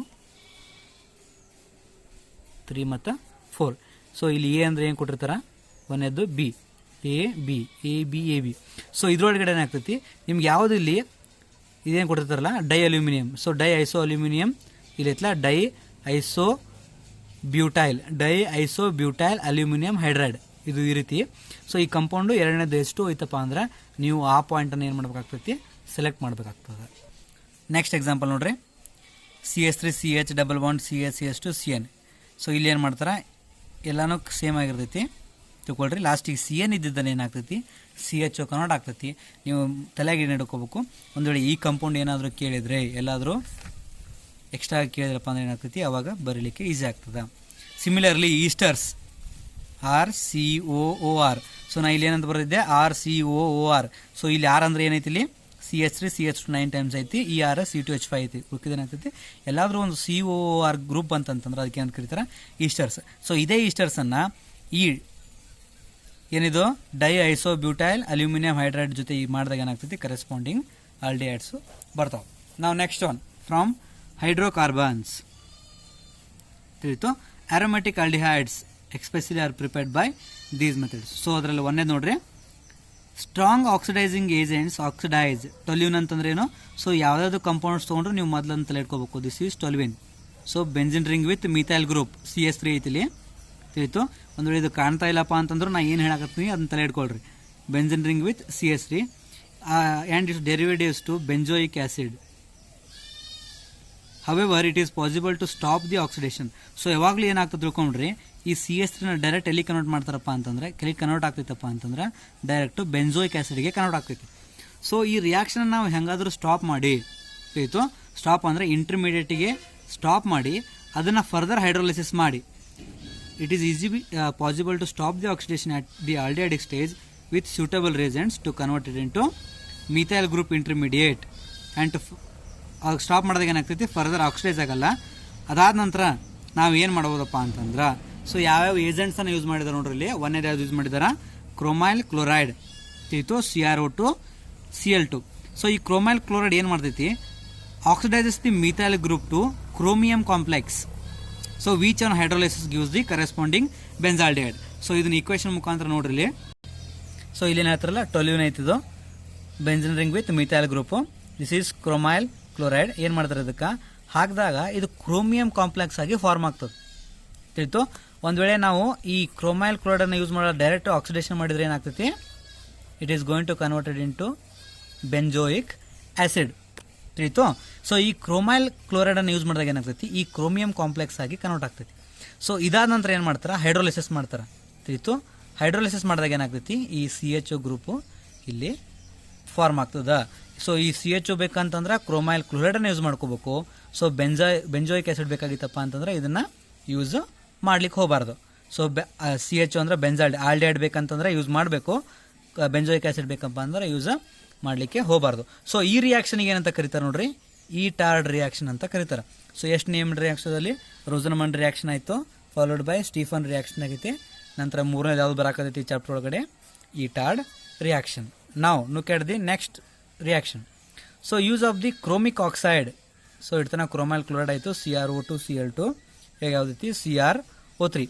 3 ಮತ್ತು 4. ಸೊ ಇಲ್ಲಿ A ಅಂದರೆ ಏನು ಕೊಟ್ಟಿರ್ತಾರೆ, ಒಂದೇದು B, A B. ಸೊ ಇದ್ರೊಳಗಡೆ ಏನಾಗ್ತೈತಿ ನಿಮ್ಗೆ ಯಾವುದು ಇಲ್ಲಿ ಇದೇನು ಕೊಟ್ಟಿರ್ತಾರಲ್ಲ di aluminium. So diiso aluminium ಇಲ್ಲೈತಲ್ಲ ಡೈಐಸೋಬ್ಯೂಟೈಲ್ ಅಲ್ಯೂಮಿನಿಯಂ ಹೈಡ್ರೈಡ್, ಇದು ಈ ರೀತಿ. ಸೊ ಈ ಕಂಪೌಂಡು ಎರಡನೇದು ಎಷ್ಟು ಐತಪ್ಪ ಅಂದ್ರೆ ನೀವು ಆ ಪಾಯಿಂಟನ್ನು ಏನು ಮಾಡಬೇಕಾಗ್ತೈತಿ, ಸೆಲೆಕ್ಟ್ ಮಾಡಬೇಕಾಗ್ತದೆ. ನೆಕ್ಸ್ಟ್ ಎಕ್ಸಾಂಪಲ್ ನೋಡ್ರಿ, CH3CH double bond CH2 CN. So ಇಲ್ಲಿ ಏನು ಮಾಡ್ತಾರೆ, ಎಲ್ಲನೂ ಸೇಮ್ ಆಗಿರ್ತೈತಿ ತಿಳ್ಕೊಳ್ರಿ. ಲಾಸ್ಟಿಗೆ CN ಇದ್ದಿದ್ದಾನೆ ಏನಾಗ್ತೈತಿ, CHO ಕನ್ವರ್ಟ್ ಆಗ್ತೈತಿ. ನೀವು ತಲೆಗೆ ಹಿಡ್ಕೋಬೇಕು. ಒಂದು ವೇಳೆ ಈ ಕಂಪೌಂಡ್ ಏನಾದರೂ ಕೇಳಿದರೆ, ಎಲ್ಲಾದರೂ ಎಕ್ಸ್ಟ್ರಾ ಕೇಳಿದ್ರಪ್ಪ ಅಂದ್ರೆ ಏನಾಗ್ತೈತಿ, ಅವಾಗ ಬರೀಲಿಕ್ಕೆ ಈಸಿ ಆಗ್ತದೆ. Similarly ಈಸ್ಟರ್ಸ್ RCOOR. ಸೊ ನಾ ಇಲ್ಲಿ ಏನಂತ ಬರೆದಿದ್ದೆ, RCOOR. ಸೊ ಇಲ್ಲಿ R ಅಂದ್ರೆ ಏನೈತಿ, ಇಲ್ಲಿ CH3 CH2 9 ಟೈಮ್ಸ್ ಐತಿ, ER C2H5 ಐತಿ. ಉಳ್ಕಿದೇನಾಗ್ತೈತಿ ಎಲ್ಲಾದರೂ ಒಂದು COOR ಗ್ರೂಪ್ ಅಂತಂತಂದ್ರೆ ಅದಕ್ಕೆ ಅಂತ ಕರೀತಾರೆ ಈಸ್ಟರ್ಸ್. ಸೊ ಇದೇ ಈಸ್ಟರ್ಸನ್ನು ಈ ಏನಿದು ಡೈಐಸೋಬ್ಯೂಟೈಲ್ ಅಲ್ಯೂಮಿನಿಯಂ ಹೈಡ್ರೈಡ್ ಜೊತೆ ಮಾಡಿದಾಗ ಏನಾಗ್ತೈತಿ, ಕರೆಸ್ಪಾಂಡಿಂಗ್ ಆಲ್ಡಿಹೈಡ್ಸು ಬರ್ತಾವೆ. ನಾವು ನೆಕ್ಸ್ಟ್ ಒನ್ ಫ್ರಮ್ ಹೈಡ್ರೋಕಾರ್ಬನ್ಸ್ ತಿಳಿತು. Aromatic aldehydes especially are prepared by these methods. So ಅದರಲ್ಲಿ ಒಂದೇ ನೋಡ್ರಿ, strong oxidising agents oxidise. Toluene ಅಂತಂದ್ರೆ ಏನು, ಸೊ ಯಾವುದಾದ್ರು ಕಂಪೌಂಡ್ಸ್ ತೊಗೊಂಡ್ರೆ ನೀವು ಮೊದಲು ಅಂತ ಇಟ್ಕೋಬೇಕು, this is toluene. So benzene ring with methyl group CH3 ಐತಿಲಿ ತಿಳಿತು. ಒಂದು ವೇಳೆ ಇದು ಕಾಣ್ತಾ ಇಲ್ಲಪ್ಪ ಅಂತಂದ್ರೆ ನಾ ಏನು ಹೇಳಕತ್ತೀನಿ ಅದನ್ನ ತಲೆ ಇಟ್ಕೊಳ್ರಿ. Benzene ring with CH3 and its derivatives to benzoic acid. However, it is possible to stop the oxidation. So ಯಾವಾಗಲೂ ಏನಾಗ್ತದೆ ತಿಳ್ಕೊಂಡ್ರಿ, ಈ CH3ನ ಡೈರೆಕ್ಟ್ ಎಲ್ಲಿ ಕನ್ವರ್ಟ್ ಮಾಡ್ತಾರಪ್ಪ ಅಂತಂದ್ರೆ, ಕೆಳಗೆ ಕನ್ವರ್ಟ್ ಆಗ್ತೈತಪ್ಪ ಅಂತಂದ್ರೆ ಡೈರೆಕ್ಟು ಬೆಂಜೋಯಿಕ್ ಆಸಿಡ್ಗೆ ಕನ್ವರ್ಟ್ ಆಗ್ತೈತಿ. ಸೊ ಈ ರಿಯಾಕ್ಷನ್ ನಾವು ಹೆಂಗಾದರೂ ಸ್ಟಾಪ್ ಮಾಡಿ ಆಯಿತು, ಸ್ಟಾಪ್ ಅಂದರೆ ಇಂಟರ್ಮೀಡಿಯೇಟಿಗೆ ಸ್ಟಾಪ್ ಮಾಡಿ ಅದನ್ನು ಫರ್ದರ್ ಹೈಡ್ರೋಲಿಸಿಸ್ ಮಾಡಿ, it is easy possible to stop the oxidation at the aldehydic stage with suitable reagents to convert it into methyl group intermediate and stop ಮಾಡಿದಾಗ ಏನಾಗ್ತೈತಿ, ಫರ್ದರ್ ಆಕ್ಸಿಡೈಸ್ ಆಗಲ್ಲ. ಅದಾದ ನಂತರ ನಾವು ಏನು ಮಾಡ್ಬೋದಪ್ಪ ಅಂತಂದ್ರೆ ಸೊ ಯಾವ್ಯಾವ ಏಜೆಂಟ್ಸನ್ನು ಯೂಸ್ ಮಾಡಿದಾರೆ ನೋಡ್ರಿ ಇಲ್ಲಿ. ಒಂದೇದು ಯಾವ್ದು ಯೂಸ್ ಮಾಡಿದಾರ, ಕ್ರೋಮೈಲ್ ಕ್ಲೋರೈಡ್ ತಿಳಿತು, CrO2 Cl2. ಸೊ ಈ ಕ್ರೋಮೈಲ್ ಕ್ಲೋರೈಡ್ ಏನು ಮಾಡ್ತೈತಿ, oxidises the methyl group to chromium complex. So which on hydrolysis gives the corresponding benzaldehyde. So ಇದನ್ನ ಈಕ್ವೇಶನ್ ಮುಖಾಂತರ ನೋಡ್ರಿ ಇಲ್ಲಿ. ಸೊ ಇಲ್ಲಿ ಏನು ಹೇಳ್ತಾರಲ್ಲ, ಟೊಲ್ಯೂನ್ ಐತಿದು benzene ring with methyl group, this is chromyl chloride. ಏನು ಮಾಡ್ತಾರೆ, ಇದಕ್ಕೆ ಹಾಕಿದಾಗ ಇದು ಕ್ರೋಮಿಯಂ ಕಾಂಪ್ಲೆಕ್ಸ್ ಆಗಿ ಫಾರ್ಮ್ ಆಗ್ತದೆ ತಿಳಿತು. ಒಂದು ವೇಳೆ ನಾವು ಈ ಕ್ರೋಮೈಲ್ ಕ್ಲೋರೈಡನ್ನು ಯೂಸ್ ಮಾಡೋ ಡೈರೆಕ್ಟ್ ಆಕ್ಸಿಡೇಷನ್ ಮಾಡಿದ್ರೆ ಏನಾಗ್ತೈತಿ, it is going to converted into benzoic acid ತಿಳಿತು. ಸೊ ಈ ಕ್ರೋಮೈಲ್ ಕ್ಲೋರೈಡನ್ನು ಯೂಸ್ ಮಾಡಿದಾಗ ಏನಾಗ್ತೈತಿ, ಈ ಕ್ರೋಮಿಯಂ ಕಾಂಪ್ಲೆಕ್ಸ್ ಆಗಿ ಕನ್ವರ್ಟ್ ಆಗ್ತೈತಿ. ಸೊ ಇದಾದ ನಂತರ ಏನು ಮಾಡ್ತಾರೆ, ಹೈಡ್ರೋಲಿಸಿಸ್ ಮಾಡ್ತಾರೆ ತಿಳಿತು. ಹೈಡ್ರೋಲಿಸಿಸ್ ಮಾಡಿದಾಗ ಏನಾಗ್ತೈತಿ, ಈ CHO ಗ್ರೂಪು ಇಲ್ಲಿ ಫಾರ್ಮ್ ಆಗ್ತದ. ಸೊ ಈ CHO ಬೇಕಂತಂದ್ರೆ ಕ್ರೋಮೈಲ್ ಕ್ಲೋರೈಡನ್ನು ಯೂಸ್ ಮಾಡ್ಕೋಬೇಕು. ಸೊ ಬೆಂಜೋಯಿಕ್ ಆಸಿಡ್ ಬೇಕಾಗಿತ್ತಪ್ಪ ಅಂತಂದ್ರೆ ಇದನ್ನು ಯೂಸ್ ಮಾಡ್ಲಿಕ್ಕೆ ಹೋಗಬಾರ್ದು. ಸೊ CHO ಅಂದ್ರೆ ಆಲ್ಡಿಹೈಡ್ ಬೇಕಂತಂದ್ರೆ ಯೂಸ್ ಮಾಡಬೇಕು, ಬೆಂಜೋಯಿಕ್ ಆಸಿಡ್ ಬೇಕಪ್ಪ ಅಂದ್ರೆ ಯೂಸ್ ಮಾಡಲಿಕ್ಕೆ ಹೋಗಬಾರ್ದು. ಸೊ ಈ ರಿಯಾಕ್ಷನ್ಗೆ ಏನಂತ ಕರೀತಾರೆ ನೋಡ್ರಿ, ಈ ಟಾರ್ಡ್ ರಿಯಾಕ್ಷನ್ ಅಂತ ಕರೀತಾರೆ. ಸೊ ಎಷ್ಟು ನೇಮ್ಡ್ ರಿಯಾಕ್ಷನಲ್ಲಿ ರೋಸನ್ಮಂಡ್ ರಿಯಾಕ್ಷನ್ ಆಯಿತು, ಫಾಲೋಡ್ ಬೈ ಸ್ಟೀಫನ್ ರಿಯಾಕ್ಷನ್ ಆಗೈತಿ. ನಂತರ ಮೂರನೇದು ಯಾವ್ದು ಬರಾಕತೈತಿ ಚಾಪ್ಟರ್ ಒಳಗಡೆ, ಈ ಟಾರ್ಡ್ ರಿಯಾಕ್ಷನ್. ನಾವು look at the next reaction. So use of the chromic oxide. So ಇಡ್ತಾನ ಕ್ರೋಮೈಲ್ ಕ್ಲೋರೈಡ್ ಆಯಿತು, CrO2 Cl2, ಈಗ ಯಾವ್ದೈತಿ CrO3.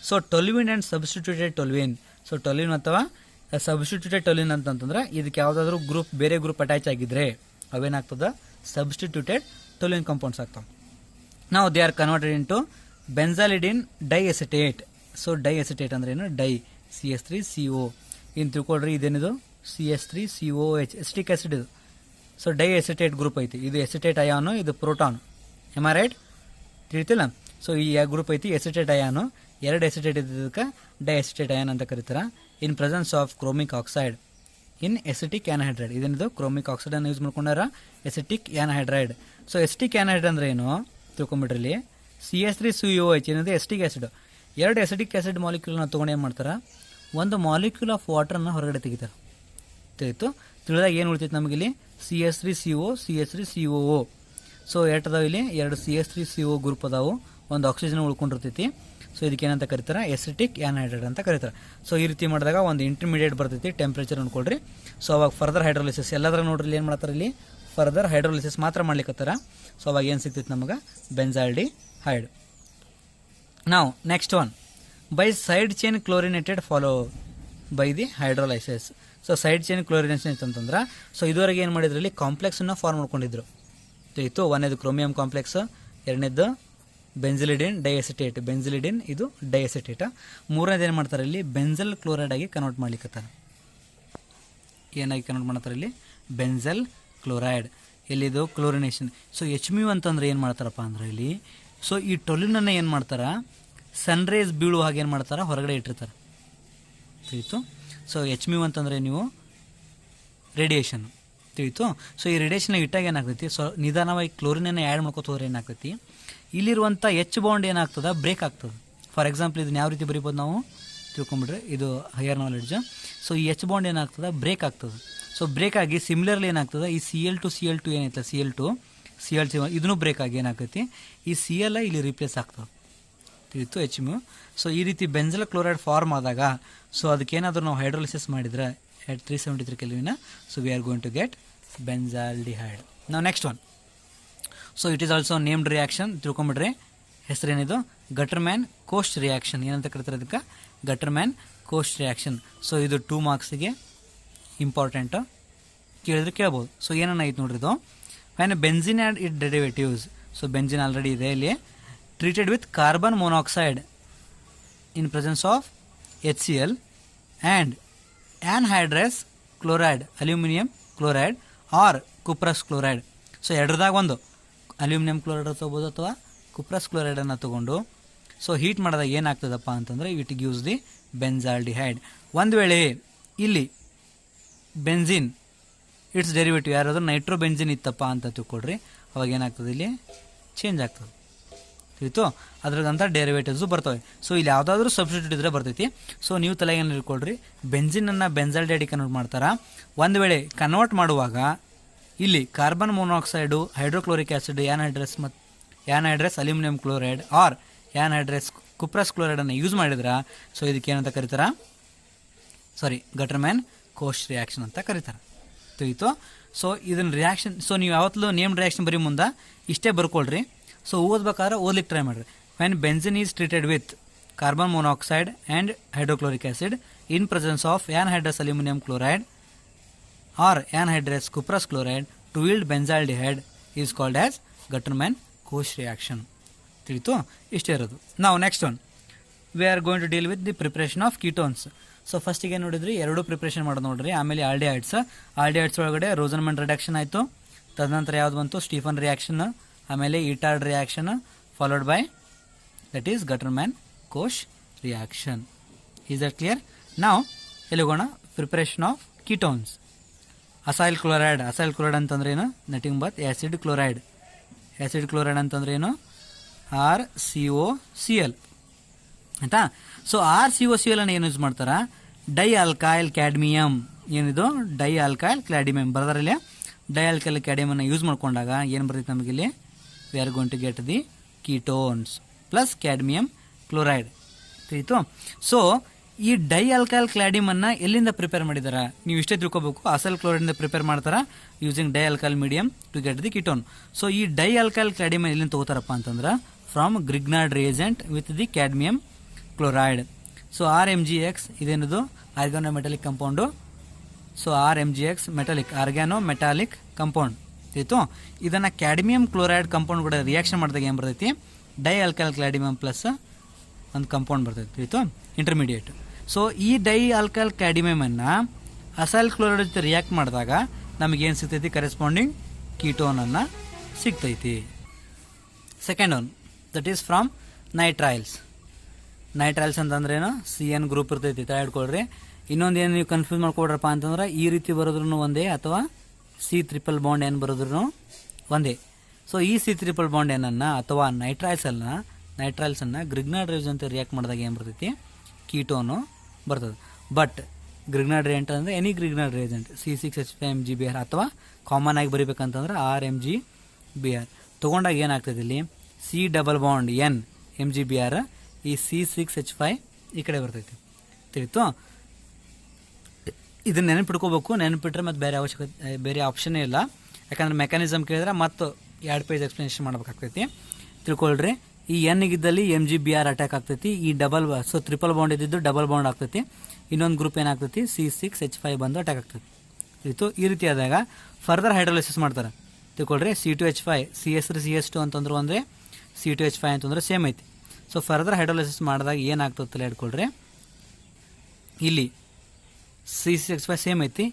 So toluene and substituted toluene. So toluene ಅಥವಾ ಸಬ್ಸ್ಟಿಟ್ಯೂಟೆಡ್ ಟೊಲ್ಯೂನ್ ಅಂತಂದ್ರೆ ಇದಕ್ಕೆ ಯಾವುದಾದ್ರೂ ಗ್ರೂಪ್ ಬೇರೆ ಗ್ರೂಪ್ ಅಟ್ಯಾಚ್ ಆಗಿದ್ರೆ ಅವೇನಾಗ್ತದ, ಸಬ್ಸ್ಟಿಟ್ಯೂಟೆಡ್ ಟೊಲ್ಯೂನ್ ಕಾಂಪೌಂಡ್ಸ್ ಆಗ್ತಾವೆ. ನಾವು they are converted into benzylidene diacetate. So diacetate ಅಂದ್ರೆ ಏನು, ಡೈ CH3CO. ಇನ್ನು ತಿಳ್ಕೊಳ್ರಿ, ಇದೇನಿದು CH3COH ಎಸಿಟಿಕ್ ಆಸಿಡ್ ಇದು. ಸೊ ಡೈಎಸಿಟೇಟ್ ಗ್ರೂಪ್ ಐತಿ, ಇದು ಎಸಿಟೇಟ್ ಅಯಾನು, ಇದು ಪ್ರೋಟಾನ್. ರೈಟ್ ತಿಳಿತಿಲ್ಲ. ಸೊ ಈ ಗ್ರೂಪ್ ಐತಿ ಎಸಿಟೇಟ್ ಅಯಾನು, ಎರಡು ಎಸಿಟೇಟ್ ಇದ್ದಕ್ಕೆ ಡೈಎಸಿಟೇಟ್ ಅಯಾನ್ ಅಂತ ಕರೀತಾರೆ. In presence of chromic oxide in acetic anhydride. ಇದೇನಿದು ಕ್ರೋಮಿಕ್ ಆಕ್ಸೈಡ್ ಅನ್ನು ಯೂಸ್ ಮಾಡ್ಕೊಂಡಾರ, acetic anhydride. So acetic anhydride ಅಂದ್ರೆ ಏನು ತಿಳ್ಕೊಂಬಿಡ್ರಿ. CH3COH ಏನಿದೆ ಎಸಿಟಿಕ್ ಆಸಿಡ್. ಎರಡು ಎಸಿಟಿಕ್ ಆಸಿಡ್ ಮಾಲಿಕ್ಯೂಲ್ನ ತೊಗೊಂಡು ಏನು ಮಾಡ್ತಾರೆ, ಒಂದು ಮಾಲಿಕ್ಯೂಲ್ ಆಫ್ ವಾಟರ್ನ ಹೊರಗಡೆ ತೆಗಿತಾರೆ ತಿಳಿತು. ತಿಳಿದಾಗ ಏನು ಉಳಿತೈತೆ ನಮಗಿಲ್ಲಿ, CH3CO CH3COO. ಸೊ ಎಷ್ಟದಾವ ಇಲ್ಲಿ, ಎರಡು CH3CO ಗ್ರೂಪ್ ಅದಾವು, ಒಂದು ಆಕ್ಸಿಜನ್ ಉಳ್ಕೊಂಡಿರ್ತೈತಿ. ಸೊ ಇದಕ್ಕೆ ಏನಂತ ಕರೀತಾರೆ, ಎಸಿಟಿಕ್ ಆ್ಯನ್ಹೈಡ್ರೈಡ್ ಅಂತ ಕರೀತಾರೆ. ಸೊ ಈ ರೀತಿ ಮಾಡಿದಾಗ ಒಂದು ಇಂಟರ್ಮೀಡಿಯೇಟ್ ಬರ್ತೈತಿ, ಟೆಂಪ್ರೇಚರ್ ಅನ್ಕೊಳ್ರಿ. ಸೊ ಅವಾಗ ಫರ್ದರ್ ಹೈಡ್ರೋಲಿಸಿಸ್ ಎಲ್ಲದರ ನೋಡ್ರಿ ಏನು ಮಾಡ್ತಾರೆ ಇಲ್ಲಿ, ಫರ್ದರ್ ಹೈಡ್ರೋಲಿಸಿಸ್ ಮಾತ್ರ ಮಾಡ್ಲಿಕ್ಕತ್ತಾರ. ಸೊ ಅವಾಗ ಏನು ಸಿಗ್ತೈತಿ ನಮಗೆ, ಬೆಂಜಾಲ್ಡಿಹೈಡ್. ನಾವು next one, by side chain chlorinated follow by the hydrolysis. So side chain chlorination ಅಂತಂದ್ರೆ, ಸೊ ಇದುವರೆಗೆ ಏನು ಮಾಡಿದ್ರು ಇಲ್ಲಿ, ಕಾಂಪ್ಲೆಕ್ಸನ್ನು ಫಾರ್ಮ್ ಮಾಡ್ಕೊಂಡಿದ್ರು ತಿಳಿತು. ಒಂದೇದು ಕ್ರೋಮಿಯಂ ಕಾಂಪ್ಲೆಕ್ಸ್, ಎರಡನೇದು ಬೆಂಜಿಲಿಡಿನ್ ಡೈಎಸಿಟೇಟ್, ಬೆಂಜಿಲಿಡಿನ್ ಇದು ಡೈಎಸಿಟೇಟ್. ಮೂರನೇದು ಏನು ಮಾಡ್ತಾರೆ ಇಲ್ಲಿ, ಬೆಂಜಲ್ ಕ್ಲೋರೈಡ್ ಆಗಿ ಕನ್ವರ್ಟ್ ಮಾಡ್ಲಿಕ್ಕತ್ತಾರ. ಏನಾಗಿ ಕನ್ವರ್ಟ್ ಮಾಡ್ತಾರೆ ಇಲ್ಲಿ, ಬೆಂಜಲ್ ಕ್ಲೋರೈಡ್. ಎಲ್ಲಿದು ಕ್ಲೋರಿನೇಷನ್. ಸೊ HMU ಅಂತಂದ್ರೆ ಏನು ಮಾಡ್ತಾರಪ್ಪ ಅಂದ್ರೆ ಇಲ್ಲಿ, ಸೊ ಈ ಟೊಲ್ಯೂನನ್ನು ಏನು ಮಾಡ್ತಾರ, ಸನ್ರೈಸ್ ಬೀಳುವ ಹಾಗೆ ಏನು ಮಾಡ್ತಾರೆ, ಹೊರಗಡೆ ಇಟ್ಟಿರ್ತಾರೆ ತಿಳಿತು. ಸೊ HMU ಅಂತಂದರೆ ನೀವು ರೇಡಿಯೇಷನ್ ತಿಳಿತು. ಸೊ ಈ ರೇಡಿಯೇಷನ್ ಇಟ್ಟಾಗ ಏನಾಗ್ತೈತಿ, ಸೊ ನಿಧಾನವಾಗಿ ಕ್ಲೋರಿನನ್ನು ಆ್ಯಡ್ ಮಾಡ್ಕೋತ ಹೋದ್ರೆ ಏನಾಗ್ತೈತಿ, ಇಲ್ಲಿರುವಂಥ ಬಾಂಡ್ ಏನಾಗ್ತದೆ, ಬ್ರೇಕ್ ಆಗ್ತದೆ. ಫಾರ್ ಎಕ್ಸಾಂಪಲ್ ಇದನ್ನ ಯಾವ ರೀತಿ ಬರೀಬೋದು ನಾವು ತಿಳ್ಕೊಂಬಿಡ್ರಿ, ಇದು ಹೈಯರ್ ನಾಲೆಡ್ಜ್. ಸೊ ಈ ಬಾಂಡ್ ಏನಾಗ್ತದೆ, ಬ್ರೇಕ್ ಆಗ್ತದೆ. ಸೊ ಬ್ರೇಕ್ ಆಗಿ ಸಿಮಿಲರ್ಲಿ ಏನಾಗ್ತದೆ, ಈ Cl2 ಏನೈತೆ, Cl2 ಇದನ್ನು ಬ್ರೇಕ್ ಆಗಿ ಏನಾಗ್ತೈತಿ, ಈ Cl ಇಲ್ಲಿ ರಿಪ್ಲೇಸ್ ಆಗ್ತದೆ ತಿಳಿತು, HMU. ಸೊ ಈ ರೀತಿ ಬೆಂಜಲ್ ಕ್ಲೋರೈಡ್ ಫಾರ್ಮ್ ಆದಾಗ, ಸೊ ಅದಕ್ಕೇನಾದರೂ ನಾವು ಹೈಡ್ರೋಲಿಸಿಸ್ ಮಾಡಿದ್ರೆ at 373 kelvin, so we are going to get benzaldehyde. ನಾವು next one, so it is also named reaction ತಿಳ್ಕೊಂಬಿಡ್ರಿ. ಹೆಸರೇನಿದು, ಗಟರ್ಮ್ಯಾನ್ ಕೋಸ್ಟ್ ರಿಯಾಕ್ಷನ್. ಏನಂತ ಕರೀತಾರೆ ಅದಕ್ಕೆ, ಗಟರ್ಮ್ಯಾನ್ ಕೋಸ್ಟ್ ರಿಯಾಕ್ಷನ್. ಸೊ ಇದು 2 ಮಾರ್ಕ್ಸ್ಗೆ ಇಂಪಾರ್ಟೆಂಟ್, ಕೇಳಿದ್ರೆ ಕೇಳ್ಬೋದು. ಸೊ ಏನನ್ನ ಐತೆ ನೋಡ್ರಿ ಇದು, ವ್ಯಾನ್ benzene and it derivatives. So benzene already ಇದೆ ಇಲ್ಲಿ, treated with carbon monoxide in presence of HCl and anhydrous chloride, aluminium chloride or cuprous chloride. So ಎರಡರದಾಗ ಒಂದು ಅಲ್ಯೂಮಿನಿಯಂ ಕ್ಲೋರೈಡ್ ತೊಗೋಬೋದು ಅಥವಾ ಕುಪ್ರಸ್ ಕ್ಲೋರೈಡನ್ನು ತೊಗೊಂಡು ಸೊ ಹೀಟ್ ಮಾಡಿದಾಗ ಏನಾಗ್ತದಪ್ಪ ಅಂತಂದರೆ, ಇಟ್ ಗಿವ್ಸ್ ದಿ ಬೆಂಜಾಲ್ಡಿಹೈಡ್. ಒಂದು ವೇಳೆ ಇಲ್ಲಿ ಬೆಂಜಿನ್ ಇಟ್ಸ್ ಡೆರಿವೇಟಿವ್ ಯಾರಾದರೂ ನೈಟ್ರೋ ಬೆಂಜಿನ್ ಇತ್ತಪ್ಪ ಅಂತ ತಿಳ್ಕೊಳ್ರಿ, ಅವಾಗ ಏನಾಗ್ತದೆ ಇಲ್ಲಿ ಚೇಂಜ್ ಆಗ್ತದೆ ತಿಳಿತು. ಅದ್ರಾಗಂತ ಡೆರಿವೇಟಿವ್ಸು ಬರ್ತವೆ. ಸೊ ಇಲ್ಲಿ ಯಾವುದಾದ್ರೂ ಸಬ್ಸ್ಟಿಟ್ಯೂಟ್ ಇದ್ರೆ ಬರ್ತೈತಿ. ಸೊ ನೀವು ತಲೆಗೇನು ಇಟ್ಕೊಳ್ರಿ, ಬೆಂಜಿನನ್ನು ಬೆಂಜಾಲ್ಡಿಹೈಡ್ ಕನ್ವರ್ಟ್ ಮಾಡ್ತಾರೆ. ಒಂದು ವೇಳೆ ಕನ್ವರ್ಟ್ ಮಾಡುವಾಗ ಇಲ್ಲಿ carbon monoxide, hydrochloric acid, anhydrous aluminium chloride or anhydrous cuprous ಕ್ಲೋರೈಡನ್ನು ಯೂಸ್ ಮಾಡಿದ್ರೆ ಸೊ ಇದಕ್ಕೆ ಏನಂತ ಕರೀತಾರ, ಗಟರ್ಮ್ಯಾನ್ ಕೋಶ್ ರಿಯಾಕ್ಷನ್ ಅಂತ ಕರೀತಾರೆ. ತಿಳಿತು. ಸೊ ಇದನ್ನ ರಿಯಾಕ್ಷನ್, ಸೊ ನೀವು ಯಾವತ್ತೂ ನೇಮ್ ರಿಯಾಕ್ಷನ್ ಬರೀ ಮುಂದೆ ಇಷ್ಟೇ ಬರ್ಕೊಳ್ರಿ. ಸೊ ಓದ್ಬೇಕಾದ್ರೆ ಓದ್ಲಿಕ್ಕೆ ಟ್ರೈ ಮಾಡಿರಿ. When benzene is treated with carbon monoxide and hydrochloric acid in presence of anhydrous aluminium chloride or anhydrous cuprous chloride to yield benzaldehyde is called as Gattermann Koch reaction. ತಿಳಿತು. ಇಷ್ಟೇ ಇರೋದು. ನಾವು next one we are going to deal with the preparation of ketones. So ಫಸ್ಟಿಗೆ ನೋಡಿದ್ರಿ ಎರಡು preparation ಮಾಡೋದು ನೋಡ್ರಿ. ಆಮೇಲೆ ಆಲ್ಡಿಹೈಡ್ಸ್ ಒಳಗಡೆ ರೋಸನ್ಮಂಡ್ ರಿಡಕ್ಷನ್ ಆಯಿತು. ತದನಂತರ ಯಾವ್ದು ಬಂತು, ಸ್ಟೀಫನ್ ರಿಯಾಕ್ಷನ್, ಆಮೇಲೆ Etard reaction, followed by that is Gattermann Koch reaction. Is that clear? ನಾವು ಎಲ್ಲಿಗೋಣ, preparation of ketones. Acyl chloride ಅಂತಂದ್ರೆ ಏನು, ನಥಿಂಗ್ ಬಟ್ ಆ್ಯಸಿಡ್ ಕ್ಲೋರೈಡ್ ಅಂತಂದ್ರೆ ಏನು, RCOCl ಆಯ್ತಾ. ಸೊ RCOCl ಅನ್ನು ಏನು ಯೂಸ್ ಮಾಡ್ತಾರ, ಡೈ ಆಲ್ಕೈಲ್ ಕ್ಯಾಡ್ಮಿಯಂ, ಏನಿದು ಡೈ ಆಲ್ಕೈಲ್ ಕ್ಯಾಡ್ಮಿಯಂ ಬರೋದ್ರಲ್ಲಿ ಡೈ ಆಲ್ಕೈಲ್ ಕ್ಯಾಡ್ಮಿಯಂ ಅನ್ನು ಯೂಸ್ ಮಾಡ್ಕೊಂಡಾಗ ಏನು ಬರ್ತೈತೆ ನಮಗಿಲ್ಲಿ, we are going to get the ketones plus cadmium chloride. ತಿಳಿತು. ಸೊ ಈ ಡೈ ಆಲ್ಕೈಲ್ ಕ್ಲಾಡಿಯಮ್ ಅನ್ನ ಎಲ್ಲಿಂದ ಪ್ರಿಪೇರ್ ಮಾಡಿದಾರ, ನೀವು ಇಷ್ಟೇ ತಿಳ್ಕೊಬೇಕು. ಅಸೈಲ್ ಕ್ಲೋರೈಡ್ ಇಂದ ಪ್ರಿಪೇರ್ ಮಾಡ್ತಾರ using di alkyl medium to get the ketone. So ಈ ಡೈ ಆಲ್ಕೈಲ್ ಕ್ಲಾಡಿಯಮ್ ಎಲ್ಲಿಂದ ತಗೋತಾರಪ್ಪ ಅಂತಂದ್ರೆ from Grignard reagent with the cadmium chloride. So RMgX ಇದೇನದು organo metallic compound. So RMgX metallic organo metallic compound. ಆಯಿತು. ಇದನ್ನು cadmium chloride compound ಕೂಡ reaction ಮಾಡಿದಾಗ ಏನು ಬರ್ತೈತಿ, ಡೈ ಆಲ್ಕೈಲ್ ಕ್ಲಾಡಿಯಂ ಪ್ಲಸ್ ಒಂದು ಕಂಪೌಂಡ್ ಬರ್ತೈತಿ. ಆಯಿತು, ಇಂಟರ್ಮೀಡಿಯೇಟ್. ಸೊ ಈ ಡೈ ಆಲ್ಕೈಲ್ ಕ್ಯಾಡ್ಮಿಯಂ ಅನ್ನು ಅಸೈಲ್ ಕ್ಲೋರೈಡ್ ಜೊತೆ ರಿಯಾಕ್ಟ್ ಮಾಡಿದಾಗ ನಮಗೇನು ಸಿಗ್ತೈತಿ, ಕರೆಸ್ಪಾಂಡಿಂಗ್ ಕೀಟೋನ್ ಅನ್ನು ಸಿಗ್ತೈತಿ. Second one that is from nitriles ಅಂತಂದ್ರೆ ಏನು, CN ಗ್ರೂಪ್ ಇರ್ತೈತಿ, ತಯಾಡ್ಕೊಳ್ರಿ. ಇನ್ನೊಂದು ಏನು ನೀವು ಕನ್ಫ್ಯೂಸ್ ಮಾಡ್ಕೊಡ್ರಪ್ಪ ಅಂತಂದ್ರೆ ಈ ರೀತಿ ಬರೋದ್ರೂ ಒಂದೇ, ಅಥವಾ C3 ಬಾಂಡ್ ಏನು ಬರೋದ್ರೂ ಒಂದೇ. ಸೊ ಈ C3 ಬಾಂಡ್ ಏನನ್ನ ಅಥವಾ ನೈಟ್ರೈಲ್ಸನ್ನು ಗ್ರಿಗ್ನಾರ್ಡ್ ರೇಜ್ ಅಂತ ರಿಯಾಕ್ಟ್ ಮಾಡಿದಾಗ ಏನು ಬರ್ತೈತಿ, ಕೀಟೋನು ಬರ್ತದೆ. ಬಟ್ ಗ್ರಿಗ್ನಾರ್ಡ್ ರಿಯೆಂಟ್ ಅಂದರೆ ಎನಿ ಗ್ರಿಗ್ನಾರ್ಡ್ ರಿಯೇಜೆಂಟ್ C6H5MgBr ಅಥವಾ ಕಾಮನ್ ಆಗಿ ಬರೀಬೇಕಂತಂದ್ರೆ RMgBr ತೊಗೊಂಡಾಗ ಏನಾಗ್ತದೆ, ಇಲ್ಲಿ C double bond N MgBr, ಈ C6H5 ಈ ಕಡೆ ಬರ್ತೈತಿ. ತಿಳಿತು. ಇದನ್ನ ನೆನಪಿಟ್ಕೋಬೇಕು. ನೆನಪಿಟ್ರೆ ಮತ್ತು ಬೇರೆ ಆಪ್ಷನ್ನೇ ಇಲ್ಲ. ಯಾಕಂದ್ರೆ ಮೆಕ್ಯಾನಿಸಮ್ ಕೇಳಿದ್ರೆ ಮತ್ತು 2 ಪೇಜ್ ಎಕ್ಸ್ಪ್ಲನೇಷನ್ ಮಾಡ್ಬೇಕಾಗ್ತೈತಿ. ತಿಳ್ಕೊಳ್ರಿ. ಈ ಎನ್ಗಿದ್ದಲ್ಲಿ MgBr ಅಟ್ಯಾಕ್ ಆಗ್ತೈತಿ. ಈ ಟ್ರಿಪಲ್ ಬಾಂಡ್ ಇದ್ದಿದ್ದು ಡಬಲ್ ಬಾಂಡ್ ಆಗ್ತೈತಿ. ಇನ್ನೊಂದು ಗ್ರೂಪ್ ಏನಾಗ್ತೈತಿ, C6H5 ಬಂದು ಅಟ್ಯಾಕ್ ಆಗ್ತೈತಿ. ತಿಳಿತು. ಈ ರೀತಿ ಆದಾಗ ಫರ್ದರ್ ಹೈಡ್ರೋಲಿಸಿಸ್ ಮಾಡ್ತಾರೆ. ತಿಳ್ಕೊಳ್ರಿ. C2H5 CS3CS2 ಅಂತಂದ್ರೆ ಒಂದೇ, C2H5 ಅಂತಂದ್ರೆ ಸೇಮ್ ಐತಿ. ಸೊ ಫರ್ದರ್ ಹೈಡ್ರೋಲಿಸಿಸ್ ಮಾಡಿದಾಗ ಏನಾಗ್ತದೆ ಹೇಳ್ಕೊಳ್ರಿ, ಇಲ್ಲಿ C6H5 ಸೇಮ್ ಐತಿ.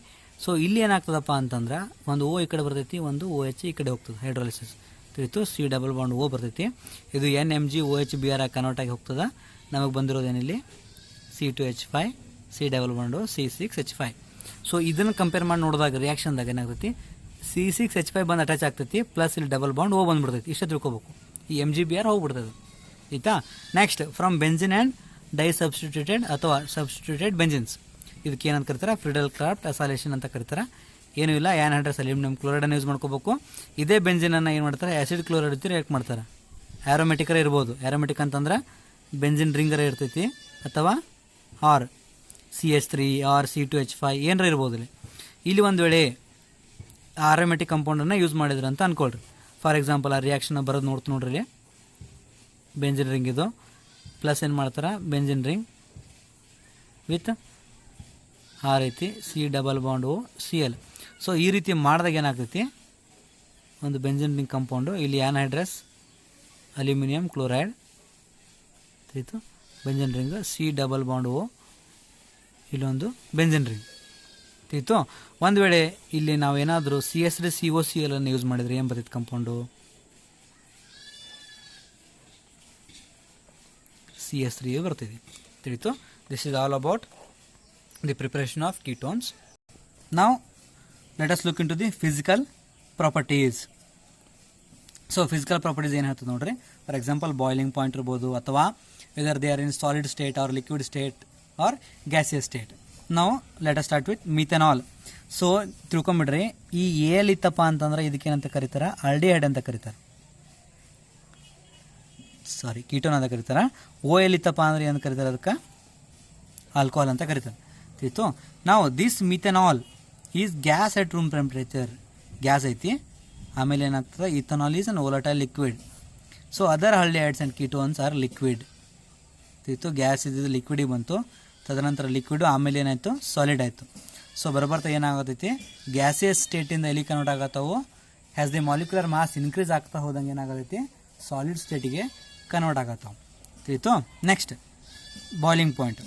ಸೊ ಇಲ್ಲಿ ಏನಾಗ್ತದಪ್ಪ ಅಂತಂದ್ರೆ ಒಂದು O ಈ ಕಡೆ ಬರ್ತೈತಿ, ಒಂದು OH ಈ ಕಡೆ ಹೋಗ್ತದೆ ಹೈಡ್ರೋಲಿಸಿಸ್. ತಿಳಿತು. C ಡಬಲ್ ಬಾಂಡ್ O ಬರ್ತೈತಿ. ಇದು NMgOHBr ಕನ್ವರ್ಟ್ ಆಗಿ ಹೋಗ್ತದೆ. ನಮಗೆ ಬಂದಿರೋದೇನಿಲ್ಲಿ C2H5 C double bond C6H5. So ಇದನ್ನು ಕಂಪೇರ್ ಮಾಡಿ ನೋಡಿದಾಗ ರಿಯಾಕ್ಷನ್ದಾಗ ಏನಾಗ್ತೈತಿ, C6H5 ಬಂದು ಅಟ್ಯಾಚ್ ಆಗ್ತೈತಿ, ಪ್ಲಸ್ ಇಲ್ಲಿ ಡಬಲ್ ಬಾಂಡ್ O ಬಂದ್ಬಿಡ್ತೈತಿ. ಇಷ್ಟೇ ತಿಳ್ಕೊಬೇಕು. ಈ MgBr ಹೋಗ್ಬಿಡ್ತದೆ. ಆಯ್ತಾ. Next from benzene and dye substituted ಅಥವಾ ಸಬ್ಸ್ಟಿಟ್ಯೂಟೆಡ್ ಬೆಂಜಿನ್ಸ್, ಇದಕ್ಕೆ ಏನಂತ ಕರೀತಾರೆ, ಫ್ರಿಡಲ್ ಕ್ರಾಫ್ಟ್ ಅಸಾಲೇಷನ್ ಅಂತ ಕರೀತಾರೆ. ಏನೂ ಇಲ್ಲ, ಆನ್ಹೈಡ್ರಸ್ ಅಲ್ಯೂಮಿನಿಯಂ ಕ್ಲೋರೈಡನ್ನು ಯೂಸ್ ಮಾಡ್ಕೋಬೇಕು. ಇದೇ ಬೆಂಜಿನನ್ನು ಏನು ಮಾಡ್ತಾರೆ, ಆ್ಯಸಿಡ್ ಕ್ಲೋರೈಡ್ ಜೊತೆ ರಿಯಾಕ್ಟ್ ಮಾಡ್ತಾರೆ. ಆ್ಯರೋಮೆಟಿಕರೇ ಇರ್ಬೋದು. ಆ್ಯರೋಮೆಟಿಕ್ ಅಂತಂದ್ರೆ ಬೆಂಜಿನ್ ರಿಂಗರ ಇರ್ತೈತಿ, ಅಥವಾ ಆರ್ CH3 ಆರ್ C2H5 ಏನರ ಇರ್ಬೋದು. ಇಲ್ಲಿ ಒಂದು ವೇಳೆ ಆರೋಮೆಟಿಕ್ ಕಂಪೌಂಡನ್ನು ಯೂಸ್ ಮಾಡಿದ್ರು ಅಂತ ಅನ್ಕೊಳ್ರಿ. ಫಾರ್ ಎಕ್ಸಾಂಪಲ್ ಆ ರಿಯಾಕ್ಷನ್ ಬರೋದು ನೋಡ್ರಿ. ಇಲ್ಲಿ ಬೆಂಜಿನ್ ರಿಂಗ್ ಇದು ಪ್ಲಸ್ ಏನು ಮಾಡ್ತಾರೆ, ಬೆಂಜಿನ್ ರಿಂಗ್ ವಿತ್ ಆ ರೀತಿ C double bond OCl. So ಈ ರೀತಿ ಮಾಡಿದಾಗ ಏನಾಗ್ತೈತಿ, ಒಂದು ಬೆಂಜಿನ್ ರಿಂಗ್ ಕಂಪೌಂಡು, ಇಲ್ಲಿ ಆನ್ಹೈಡ್ರಸ್ ಅಲ್ಯೂಮಿನಿಯಂ ಕ್ಲೋರೈಡ್ ಆಯಿತು, benzene ring C double bond O, ಇಲ್ಲೊಂದು ಬೆಂಜಿನ್ ರಿಂಗ್ ಆಯಿತು. ಒಂದು ವೇಳೆ ಇಲ್ಲಿ ನಾವು ಏನಾದರೂ CS3COCl ಅನ್ನು ಯೂಸ್ ಮಾಡಿದರೆ ಏನು ಬರ್ತೈತೆ ಕಂಪೌಂಡು, CS3 ಬರ್ತಿದೆ. ತಿಳಿತು. This is all about the preparation of ketones. ನಾವು let us look into the physical properties. So physical properties ಏನು ಹೇಳ್ತದೆ ನೋಡ್ರಿ. ಫಾರ್ ಎಕ್ಸಾಂಪಲ್ ಬಾಯ್ಲಿಂಗ್ ಪಾಯಿಂಟ್ ಇರ್ಬೋದು, ಅಥವಾ whether they are in solid state or liquid state or gaseous state. ನಾವು let us start with methanal. So ತಿಳ್ಕೊಂಬಿಡ್ರಿ, ಈ ಎಲ್ಲಿತ್ತಪ್ಪ ಅಂತಂದ್ರೆ ಇದಕ್ಕೇನಂತ ಕರೀತಾರೆ, ಆಲ್ಡಿಹೈಡ್ ಅಂತ ಕರೀತಾರೆ. ಕೀಟೋನ್ ಅಂತ ಕರೀತಾರೆ. OL ಇತ್ತಪ್ಪ ಅಂದರೆ ಏನು ಕರೀತಾರೆ, ಅದಕ್ಕೆ ಆಲ್ಕೋಹಾಲ್ ಅಂತ ಕರೀತಾರೆ. ತಿಳಿತು. ನಾವು this methanal is gas at room temperature, gas ಐತಿ. ಆಮೇಲೆ ಏನಾಗ್ತದೆ, ethanal is an volatile liquid. So other aldehydes and ketones are liquid. ತಿಳಿತು. ಗ್ಯಾಸ್ ಇದ್ದಿದ್ದು ಲಿಕ್ವಿಡಿಗೆ ಬಂತು, ತದನಂತರ ಲಿಕ್ವಿಡು, ಆಮೇಲೆ ಏನಾಯಿತು, ಸಾಲಿಡ್ ಆಯಿತು. ಸೊ ಬರಬರ್ತಾ ಏನಾಗತೈತಿ, ಗ್ಯಾಸಿಯಸ್ ಸ್ಟೇಟಿಂದ ಎಲ್ಲಿ ಕನ್ವರ್ಟ್ ಆಗತ್ತವು, has the molecular mass increase ಆಗ್ತಾ ಹೋದಂಗೆ ಏನಾಗತೈತಿ, ಸಾಲಿಡ್ ಸ್ಟೇಟಿಗೆ ಕನ್ವರ್ಟ್ ಆಗತ್ತವು. ತಿಳಿತು. Next boiling point.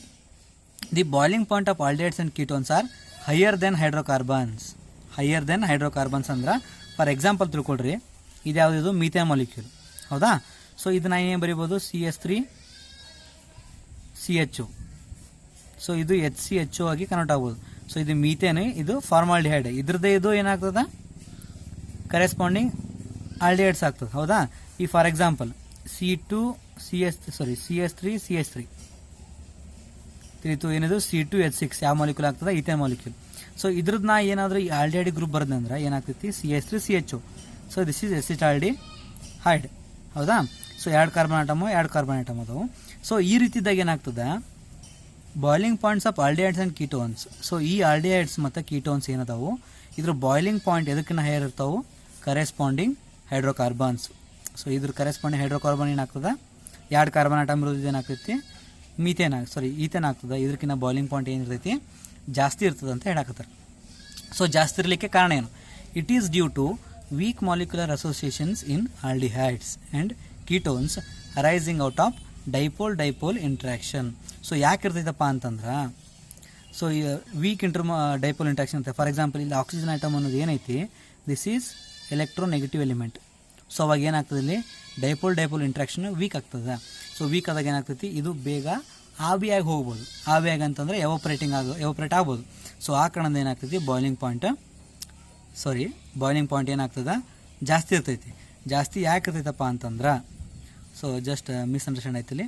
The boiling point of aldehydes and ketones are higher than hydrocarbons. Higher than hydrocarbons ಅಂದ್ರೆ ಫಾರ್ ಎಕ್ಸಾಂಪಲ್ ತಿಳ್ಕೊಳ್ರಿ, ಇದು ಯಾವುದಿದು ಮೀಥೇನ್ ಮಾಲಿಕ್ಯೂಲ್, ಹೌದಾ. ಸೊ ಇದನ್ನ ಏನೇನು ಬರಿಬೋದು, CH3CHO. ಸೊ ಇದು HCHO ಆಗಿ ಕನ್ವರ್ಟ್ ಆಗ್ಬೋದು. ಸೊ ಇದು ಮೀಥೇನ್, ಇದು ಫಾರ್ಮಾಲ್ಡಿಹೈಡ್, ಇದ್ರದ್ದೇ ಇದು ಏನಾಗ್ತದ, ಕರೆಸ್ಪಾಂಡಿಂಗ್ ಆಲ್ಡಿಹೈಡ್ಸ್ ಆಗ್ತದೆ, ಹೌದಾ. ಈ ಫಾರ್ ಎಕ್ಸಾಂಪಲ್ CH3CH3 ತಿಳಿತು. ಏನಿದು C2H6 ಯಾವ ಮಾಲಿಕ್ಯೂಲ್ ಆಗ್ತದೆ, ಈಥೇನ್ ಮಾಲಿಕ್ಯೂಲ್. ಸೊ ಇದ್ರದ್ದು ನಾ ಏನಾದರೂ ಈ ಆಲ್ಡಿಹೈಡ್ ಗ್ರೂಪ್ ಬರೆದಂದ್ರೆ ಏನಾಗ್ತೈತಿ, CH3CHO. ಸೊ ದಿಸ್ ಈಸ್ ಎಸಿಟಾಲ್ಡಿಹೈಡ್, ಹೌದಾ. ಸೊ ಎರಡು ಕಾರ್ಬನ್ ಆಟಮು ಅದಾವು. ಸೊ ಈ ರೀತಿದಾಗ ಏನಾಗ್ತದೆ, boiling points of aldehydes and ketones. So ಈ ಆಲ್ಡಿಹೈಡ್ಸ್ ಮತ್ತು ಕೀಟೋನ್ಸ್ ಏನದಾವು, ಇದ್ರ ಬಾಯ್ಲಿಂಗ್ ಪಾಯಿಂಟ್ ಎದಕ್ಕಿಂತ ಹೈಯರ್ ಇರ್ತಾವೆ, ಕರೆಸ್ಪಾಂಡಿಂಗ್ ಹೈಡ್ರೋಕಾರ್ಬನ್ಸ್. ಸೊ ಇದ್ರ ಕರೆಸ್ಪಾಂಡಿಂಗ್ ಹೈಡ್ರೋಕಾರ್ಬನ್ ಏನಾಗ್ತದೆ, ಎರಡು ಕಾರ್ಬನ್ ಆಟಮ್ ಇರೋದು ಏನಾಗ್ತೈತಿ, ಈಥೇನ್ ಆಗ್ತದೆ. ಇದಕ್ಕಿಂತ ಬಾಯ್ಲಿಂಗ್ ಪಾಯಿಂಟ್ ಏನಿರ್ತೈತಿ, ಜಾಸ್ತಿ ಇರ್ತದೆ ಅಂತ ಹೇಳಕತ್ತಾರೆ. ಸೊ ಜಾಸ್ತಿ ಇರಲಿಕ್ಕೆ ಕಾರಣ ಏನು, it is due to weak molecular associations in aldehydes and ketones arising out of dipole interaction. So ಯಾಕೆ ಇರ್ತೈತಪ್ಪ ಅಂತಂದ್ರೆ, ಸೊ ವೀಕ್ ಡೈಪೋಲ್ ಇಂಟ್ರಾಕ್ಷನ್ ಅಂತ. ಫಾರ್ ಎಕ್ಸಾಂಪಲ್ ಇಲ್ಲಿ ಆಕ್ಸಿಜನ್ ಆಟಮ್ ಅನ್ನೋದು ಏನೈತಿ, this is electronegative element. So ಅವಾಗ ಏನಾಗ್ತದೆ, ಇಲ್ಲಿ ಡೈಪೋಲ್ ಇಂಟ್ರಾಕ್ಷನ್ ವೀಕ್ ಆಗ್ತದೆ. ಸೊ ವೀಕ್ ಆದಾಗ ಏನಾಗ್ತೈತಿ, ಇದು ಬೇಗ ಆವಿಯಾಗಿ ಹೋಗ್ಬೋದು. ಆವಿಯಾಗಿ ಅಂತಂದರೆ ಎವೋಪ್ರೇಟ್ ಆಗ್ಬೋದು. ಸೊ ಆ ಕಾರಣದಿಂದ ಏನಾಗ್ತೈತಿ, ಬಾಯ್ಲಿಂಗ್ ಪಾಯಿಂಟ್ ಏನಾಗ್ತದೆ, ಜಾಸ್ತಿ ಇರ್ತೈತಿ. ಜಾಸ್ತಿ ಯಾಕೆ ಇರ್ತೈತಪ್ಪ ಅಂತಂದ್ರೆ, ಸೊ ಜಸ್ಟ್ ಮಿಸ್ಅಂಡರ್ಸ್ಟ್ಯಾಂಡ್ ಆಯ್ತಲ್ಲಿ.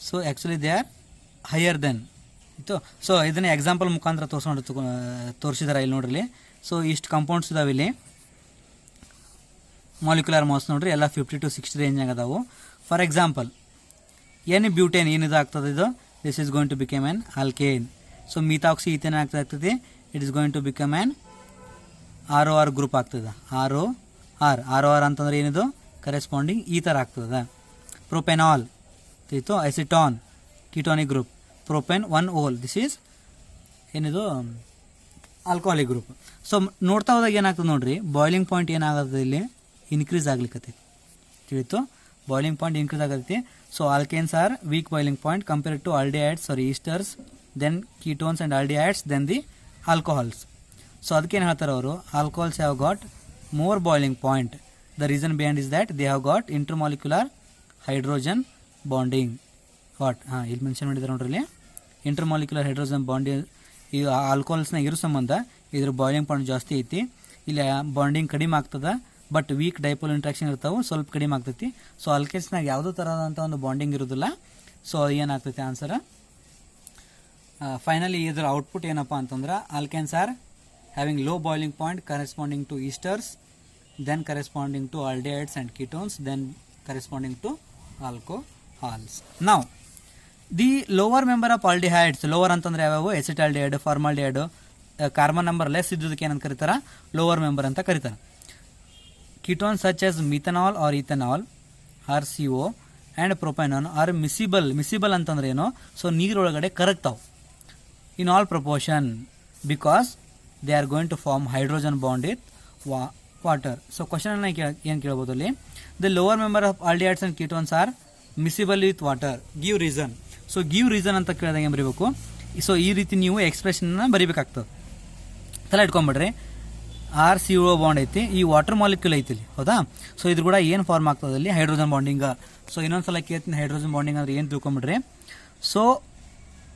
So actually they are higher than ಇತ್ತು. ಸೊ ಇದನ್ನ ಎಕ್ಸಾಂಪಲ್ ಮುಖಾಂತರ ತೋರಿಸಿದಾರೆ ಇಲ್ಲಿ ನೋಡ್ರಿ. ಸೊ ಇಷ್ಟು ಕಂಪೌಂಡ್ಸ್ ಇದಾವೆ ಇಲ್ಲಿ, ಮಾಲಿಕ್ಯುಲರ್ ಮಾಸ್ ನೋಡ್ರಿ ಎಲ್ಲ 50 to 60 ರೇಂಜಾಗ ಅದಾವು. ಫಾರ್ ಎಕ್ಸಾಂಪಲ್ ಬ್ಯೂಟೇನ್ ಏನಿದು ಆಗ್ತದೆ, ಇದು this is going to become an alkane. So methoxy ethane ಆಗ್ತದೆ, it is going to become an ROR group ಆಗ್ತದೆ. ROR ಅಂತಂದ್ರೆ ಏನಿದು, ಕರೆಸ್ಪಾಂಡಿಂಗ್ ಈ ಥರ ಆಗ್ತದೆ. ಪ್ರೊಪೆನಾಲ್ ತಿಳಿತು, ಎಸಿಟಾನ್ ಕೀಟೋನಿಕ್ ಗ್ರೂಪ್. ಪ್ರೊಪೆನ್ 1 ದಿಸ್ ಈಸ್ ಏನಿದು ಆಲ್ಕೋಹಾಲಿಕ್ ಗ್ರೂಪ್. ಸೊ ನೋಡ್ತಾ ಹೋದಾಗ ಏನಾಗ್ತದೆ ನೋಡ್ರಿ, ಬಾಯ್ಲಿಂಗ್ ಪಾಯಿಂಟ್ ಏನಾಗುತ್ತೆ, ಇಲ್ಲಿ ಇನ್ಕ್ರೀಸ್ ಆಗ್ಲಿಕ್ಕತ್ತೈತಿ. ತಿಳಿತು, ಬಾಯ್ಲಿಂಗ್ ಪಾಯಿಂಟ್ ಇನ್ಕ್ರೀಸ್ ಆಗತ್ತೈತಿ. So alkanes are weak boiling point compared to aldehydes esters, then ketones and aldehydes, then the alcohols. So ಅದಕ್ಕೇನು ಹೇಳ್ತಾರೆ ಅವರು, alcohols have got more boiling point. The reason behind is that they have got intermolecular hydrogen bonding. ಇಲ್ಲಿ mention ಮಾಡಿದ್ದಾರೆ ನೋಡ್ರಿ, ಇಲ್ಲಿ intermolecular hydrogen bonding. ಈ ಆಲ್ಕೋಹಾಲ್ಸ್ನಾಗ ಇರೋ ಸಂಬಂಧ ಇದ್ರ ಬಾಯ್ಲಿಂಗ್ ಪಾಯಿಂಟ್ ಜಾಸ್ತಿ ಐತಿ. ಇಲ್ಲಿ ಬಾಂಡಿಂಗ್ ಕಡಿಮೆ ಆಗ್ತದೆ, ಬಟ್ ವೀಕ್ ಡೈಪೋಲ್ ಇಂಟ್ರಾಕ್ಷನ್ ಇರ್ತಾವೆ, ಸ್ವಲ್ಪ ಕಡಿಮೆ ಆಗ್ತೈತಿ. ಸೊ ಆಲ್ಕೇನ್ಸ್ನಾಗ ಯಾವುದೋ ಥರದಂಥ ಒಂದು ಬಾಂಡಿಂಗ್ ಇರೋದಿಲ್ಲ. ಸೊ ಏನಾಗ್ತೈತಿ ಆನ್ಸರ್, ಫೈನಲಿ ಇದರ ಔಟ್ಪುಟ್ ಏನಪ್ಪ ಅಂತಂದ್ರೆ, alkanes are having low boiling point corresponding to esters, then corresponding to aldehydes and ketones, then corresponding to alcohols. ನಾವು the lower member of aldehydes, lower ಅಂತಂದ್ರೆ ಯಾವ್ಯಾವು, acetaldehyde, formaldehyde, carbon number less ಇದ್ದದಕ್ಕೆ ಏನಂತ ಕರೀತಾರೆ, lower member ಅಂತ ಕರೀತಾರೆ. Ketone such as methanal or ethanal or CO and propanone are miscible ಅಂತಂದ್ರೆ ಏನು, ಸೊ ನೀರೊಳಗಡೆ ಕರಗ್ತಾವೆ in all proportion because they are going to form hydrogen bond with water. So question ಏನು ಕೇಳ್ಬೋದು ಅಲ್ಲಿ, the lower member of aldehydes and ketones are miscible with water, give reason. So give reason ಅಂತ ಕೇಳಿದಾಗ ಏನು ಬರೀಬೇಕು, so ಈ ರೀತಿ ನೀವು ಎಕ್ಸ್ಪ್ರೆಷನ್ನ ಬರೀಬೇಕಾಗ್ತದೆ. ತಲೆ ಇಟ್ಕೊಂಡ್ಬಿಡ್ರಿ, CO ಬಾಂಡ್ ಐತಿ, ಈ ವಾಟರ್ ಮಾಲಿಕ್ಯೂಲ್ ಐತಿ ಇಲ್ಲಿ, ಹೌದಾ. ಸೊ ಇದ್ರ ಕೂಡ ಏನು ಫಾರ್ಮ್ ಆಗ್ತದೆ ಅಲ್ಲಿ, ಹೈಡ್ರೋಜನ್ ಬಾಂಡಿಂಗ್. ಸೊ ಇನ್ನೊಂದ್ಸಲ ಕೇಳ್ತೀನಿ, ಹೈಡ್ರೋಜನ್ ಬಾಂಡಿಂಗ್ ಅಂದ್ರೆ ಏನು ತಿಳ್ಕೊಂಬಿಡ್ರಿ. ಸೊ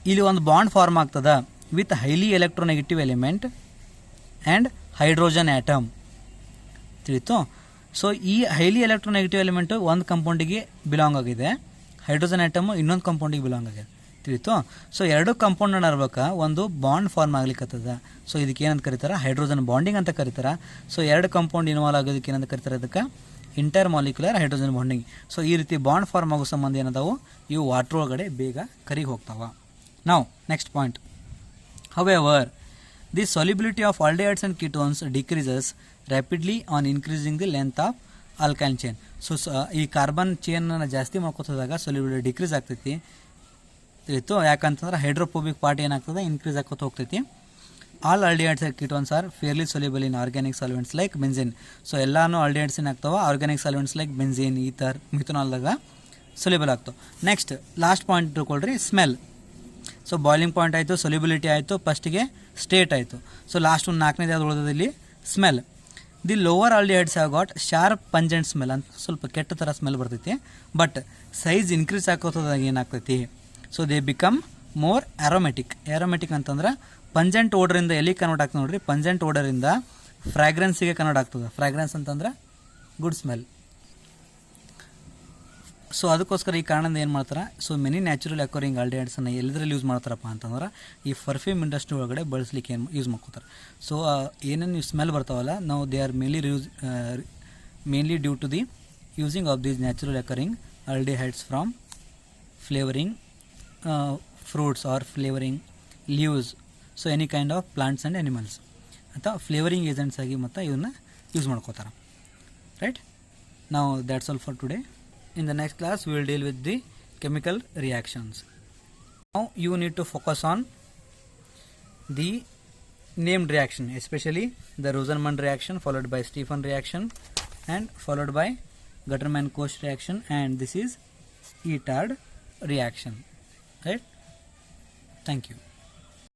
ಇಲ್ಲಿ ಒಂದು ಬಾಂಡ್ ಫಾರ್ಮ್ ಆಗ್ತದ with highly electronegative element and hydrogen atom, ತಿಳಿತು. ಸೊ ಈ ಹೈಲಿ ಎಲೆಕ್ಟ್ರೋನೆಗೆಟಿವ್ ಎಲಿಮೆಂಟು ಒಂದು ಕಂಪೌಂಡಿಗೆ ಬಿಲಾಂಗ್ ಆಗಿದೆ, ಹೈಡ್ರೋಜನ್ ಆಟಮು ಇನ್ನೊಂದು ಕಂಪೌಂಡಿಗೆ ಬಿಲಾಂಗ್ ಆಗಿದೆ, ತಿಳಿತು. ಸೊ ಎರಡು ಕಂಪೌಂಡ್ ನಡ್ಬೇಕಾ ಒಂದು ಬಾಂಡ್ ಫಾರ್ಮ್ ಆಗ್ಲಿಕ್ಕತ್ತದ. ಸೊ ಇದಕ್ಕೆ ಏನಂತ ಕರೀತಾರೆ, ಹೈಡ್ರೋಜನ್ ಬಾಂಡಿಂಗ್ ಅಂತ ಕರೀತಾರೆ. ಸೊ ಎರಡು ಕಂಪೌಂಡ್ ಇನ್ವಾಲ್ವ್ ಆಗೋದಕ್ಕೆ ಏನಂತ ಕರೀತಾರೆ, ಅದಕ್ಕೆ inter molecular hydrogen bonding. So ಈ ರೀತಿ ಬಾಂಡ್ ಫಾರ್ಮ್ ಆಗೋ ಸಂಬಂಧ ಏನದಾವು, ಇವು ವಾಟರ್ ಒಳಗಡೆ ಬೇಗ ಕರಿಗೆ ಹೋಗ್ತಾವ. ನಾವು next point, however the solubility of aldehydes and ketones decreases rapidly on increasing the length of alkyl chain. So ಈ ಕಾರ್ಬನ್ ಚೈನ್ ಜಾಸ್ತಿ ಮಾಡ್ಕೋತದಾಗ ಸೊಲ್ಯುಬಿಲಿಟಿ ಡಿಕ್ರೀಸ್ ಆಗ್ತೈತಿ ಇತ್ತು. ಯಾಕಂತಂದ್ರೆ ಹೈಡ್ರೋಫೋಬಿಕ್ ಪಾರ್ಟ್ ಏನಾಗ್ತದೆ, ಇನ್ಕ್ರೀಸ್ ಆಗ್ಕೋತ ಹೋಗ್ತೈತಿ. All aldehydes and ketones are fairly soluble in organic solvents like benzene. So ಎಲ್ಲಾನು ಆಲ್ಡಿಹೈಡ್ಸ್ ಏನಾಗ್ತಾವ, organic solvents like benzene, ether, ಮಿಥನಾಲ್ದಾಗ ಸೊಲ್ಯುಬಲ್ ಆಗ್ತಾವೆ. ನೆಕ್ಸ್ಟ್ ಲಾಸ್ಟ್ ಪಾಯಿಂಟ್ ತಿಳ್ಕೊಳ್ರಿ, ಸ್ಮೆಲ್. ಸೊ ಬಾಯ್ಲಿಂಗ್ ಪಾಯಿಂಟ್ ಆಯಿತು, ಸೊಲ್ಯುಬಿಲಿಟಿ ಆಯಿತು, ಫಸ್ಟಿಗೆ ಸ್ಟೇಟ್ ಆಯಿತು. ಸೊ ಲಾಸ್ಟ್ ಒಂದು 4ನೇದು ಯಾವ್ದು ಉಳಿದಲ್ಲಿ smell. The lower aldehydes have got sharp pungent smell ಅಂತ ಸ್ವಲ್ಪ ಕೆಟ್ಟ ಥರ ಸ್ಮೆಲ್ ಬರ್ತೈತಿ. ಬಟ್ ಸೈಜ್ ಇನ್ಕ್ರೀಸ್ ಆಗೋದಾಗ ಏನಾಗ್ತೈತಿ, so they become more aromatic. Aromatic ಅಂತಂದ್ರೆ ಪಂಜೆಂಟ್ ಓಡರಿಂದ ಎಲ್ಲಿ ಕನ್ವರ್ಟ್ ಆಗ್ತದೆ ನೋಡ್ರಿ, ಪಂಜೆಂಟ್ ಓಡರಿಂದ ಫ್ರಾಗ್ರೆನ್ಸಿಗೆ ಕನ್ವರ್ಟ್ ಆಗ್ತದೆ. ಫ್ರಾಗ್ರೆನ್ಸ್ ಅಂತಂದ್ರೆ ಗುಡ್ ಸ್ಮೆಲ್. ಸೊ ಅದಕ್ಕೋಸ್ಕರ ಈ ಕಾರಣದಿಂದ ಏನು ಮಾಡ್ತಾರೆ, ಸೊ ಮೆನಿ ನ್ಯಾಚುರಲ್ ಅಕ್ವರಿಂಗ್ ಆಲ್ಡಿಹೈಡ್ಸನ್ನು ಎಲ್ಲದ್ರಲ್ಲಿ ಯೂಸ್ ಮಾಡ್ತಾರಪ್ಪ ಅಂತಂದ್ರೆ ಈ ಪರ್ಫ್ಯೂಮ್ ಇಂಡಸ್ಟ್ರಿ ಒಳಗಡೆ ಬಳಸಲಿಕ್ಕೆ ಏನು ಯೂಸ್ ಮಾಡ್ಕೋತಾರೆ. ಸೊ ಏನೇನು ಸ್ಮೆಲ್ ಬರ್ತಾವಲ್ಲ, ನಾವು they are mainly due to the using of these natural occurring aldehydes from flavouring fruits or flavouring leaves. So any kind of plants and animals ಅಥವಾ ಫ್ಲೇವರಿಂಗ್ ಏಜೆಂಟ್ಸ್ ಆಗಿ ಮತ್ತು ಇವನ್ನ ಯೂಸ್ ಮಾಡ್ಕೋತಾರೆ. Right, ನಾವು that's all for today. In the next class, we will deal with the chemical reactions. Now you need to focus on the named reaction, especially the Rosenmund reaction followed by Stephan reaction and followed by Gattermann-Koch reaction, and this is Etard reaction. Right? Thank you.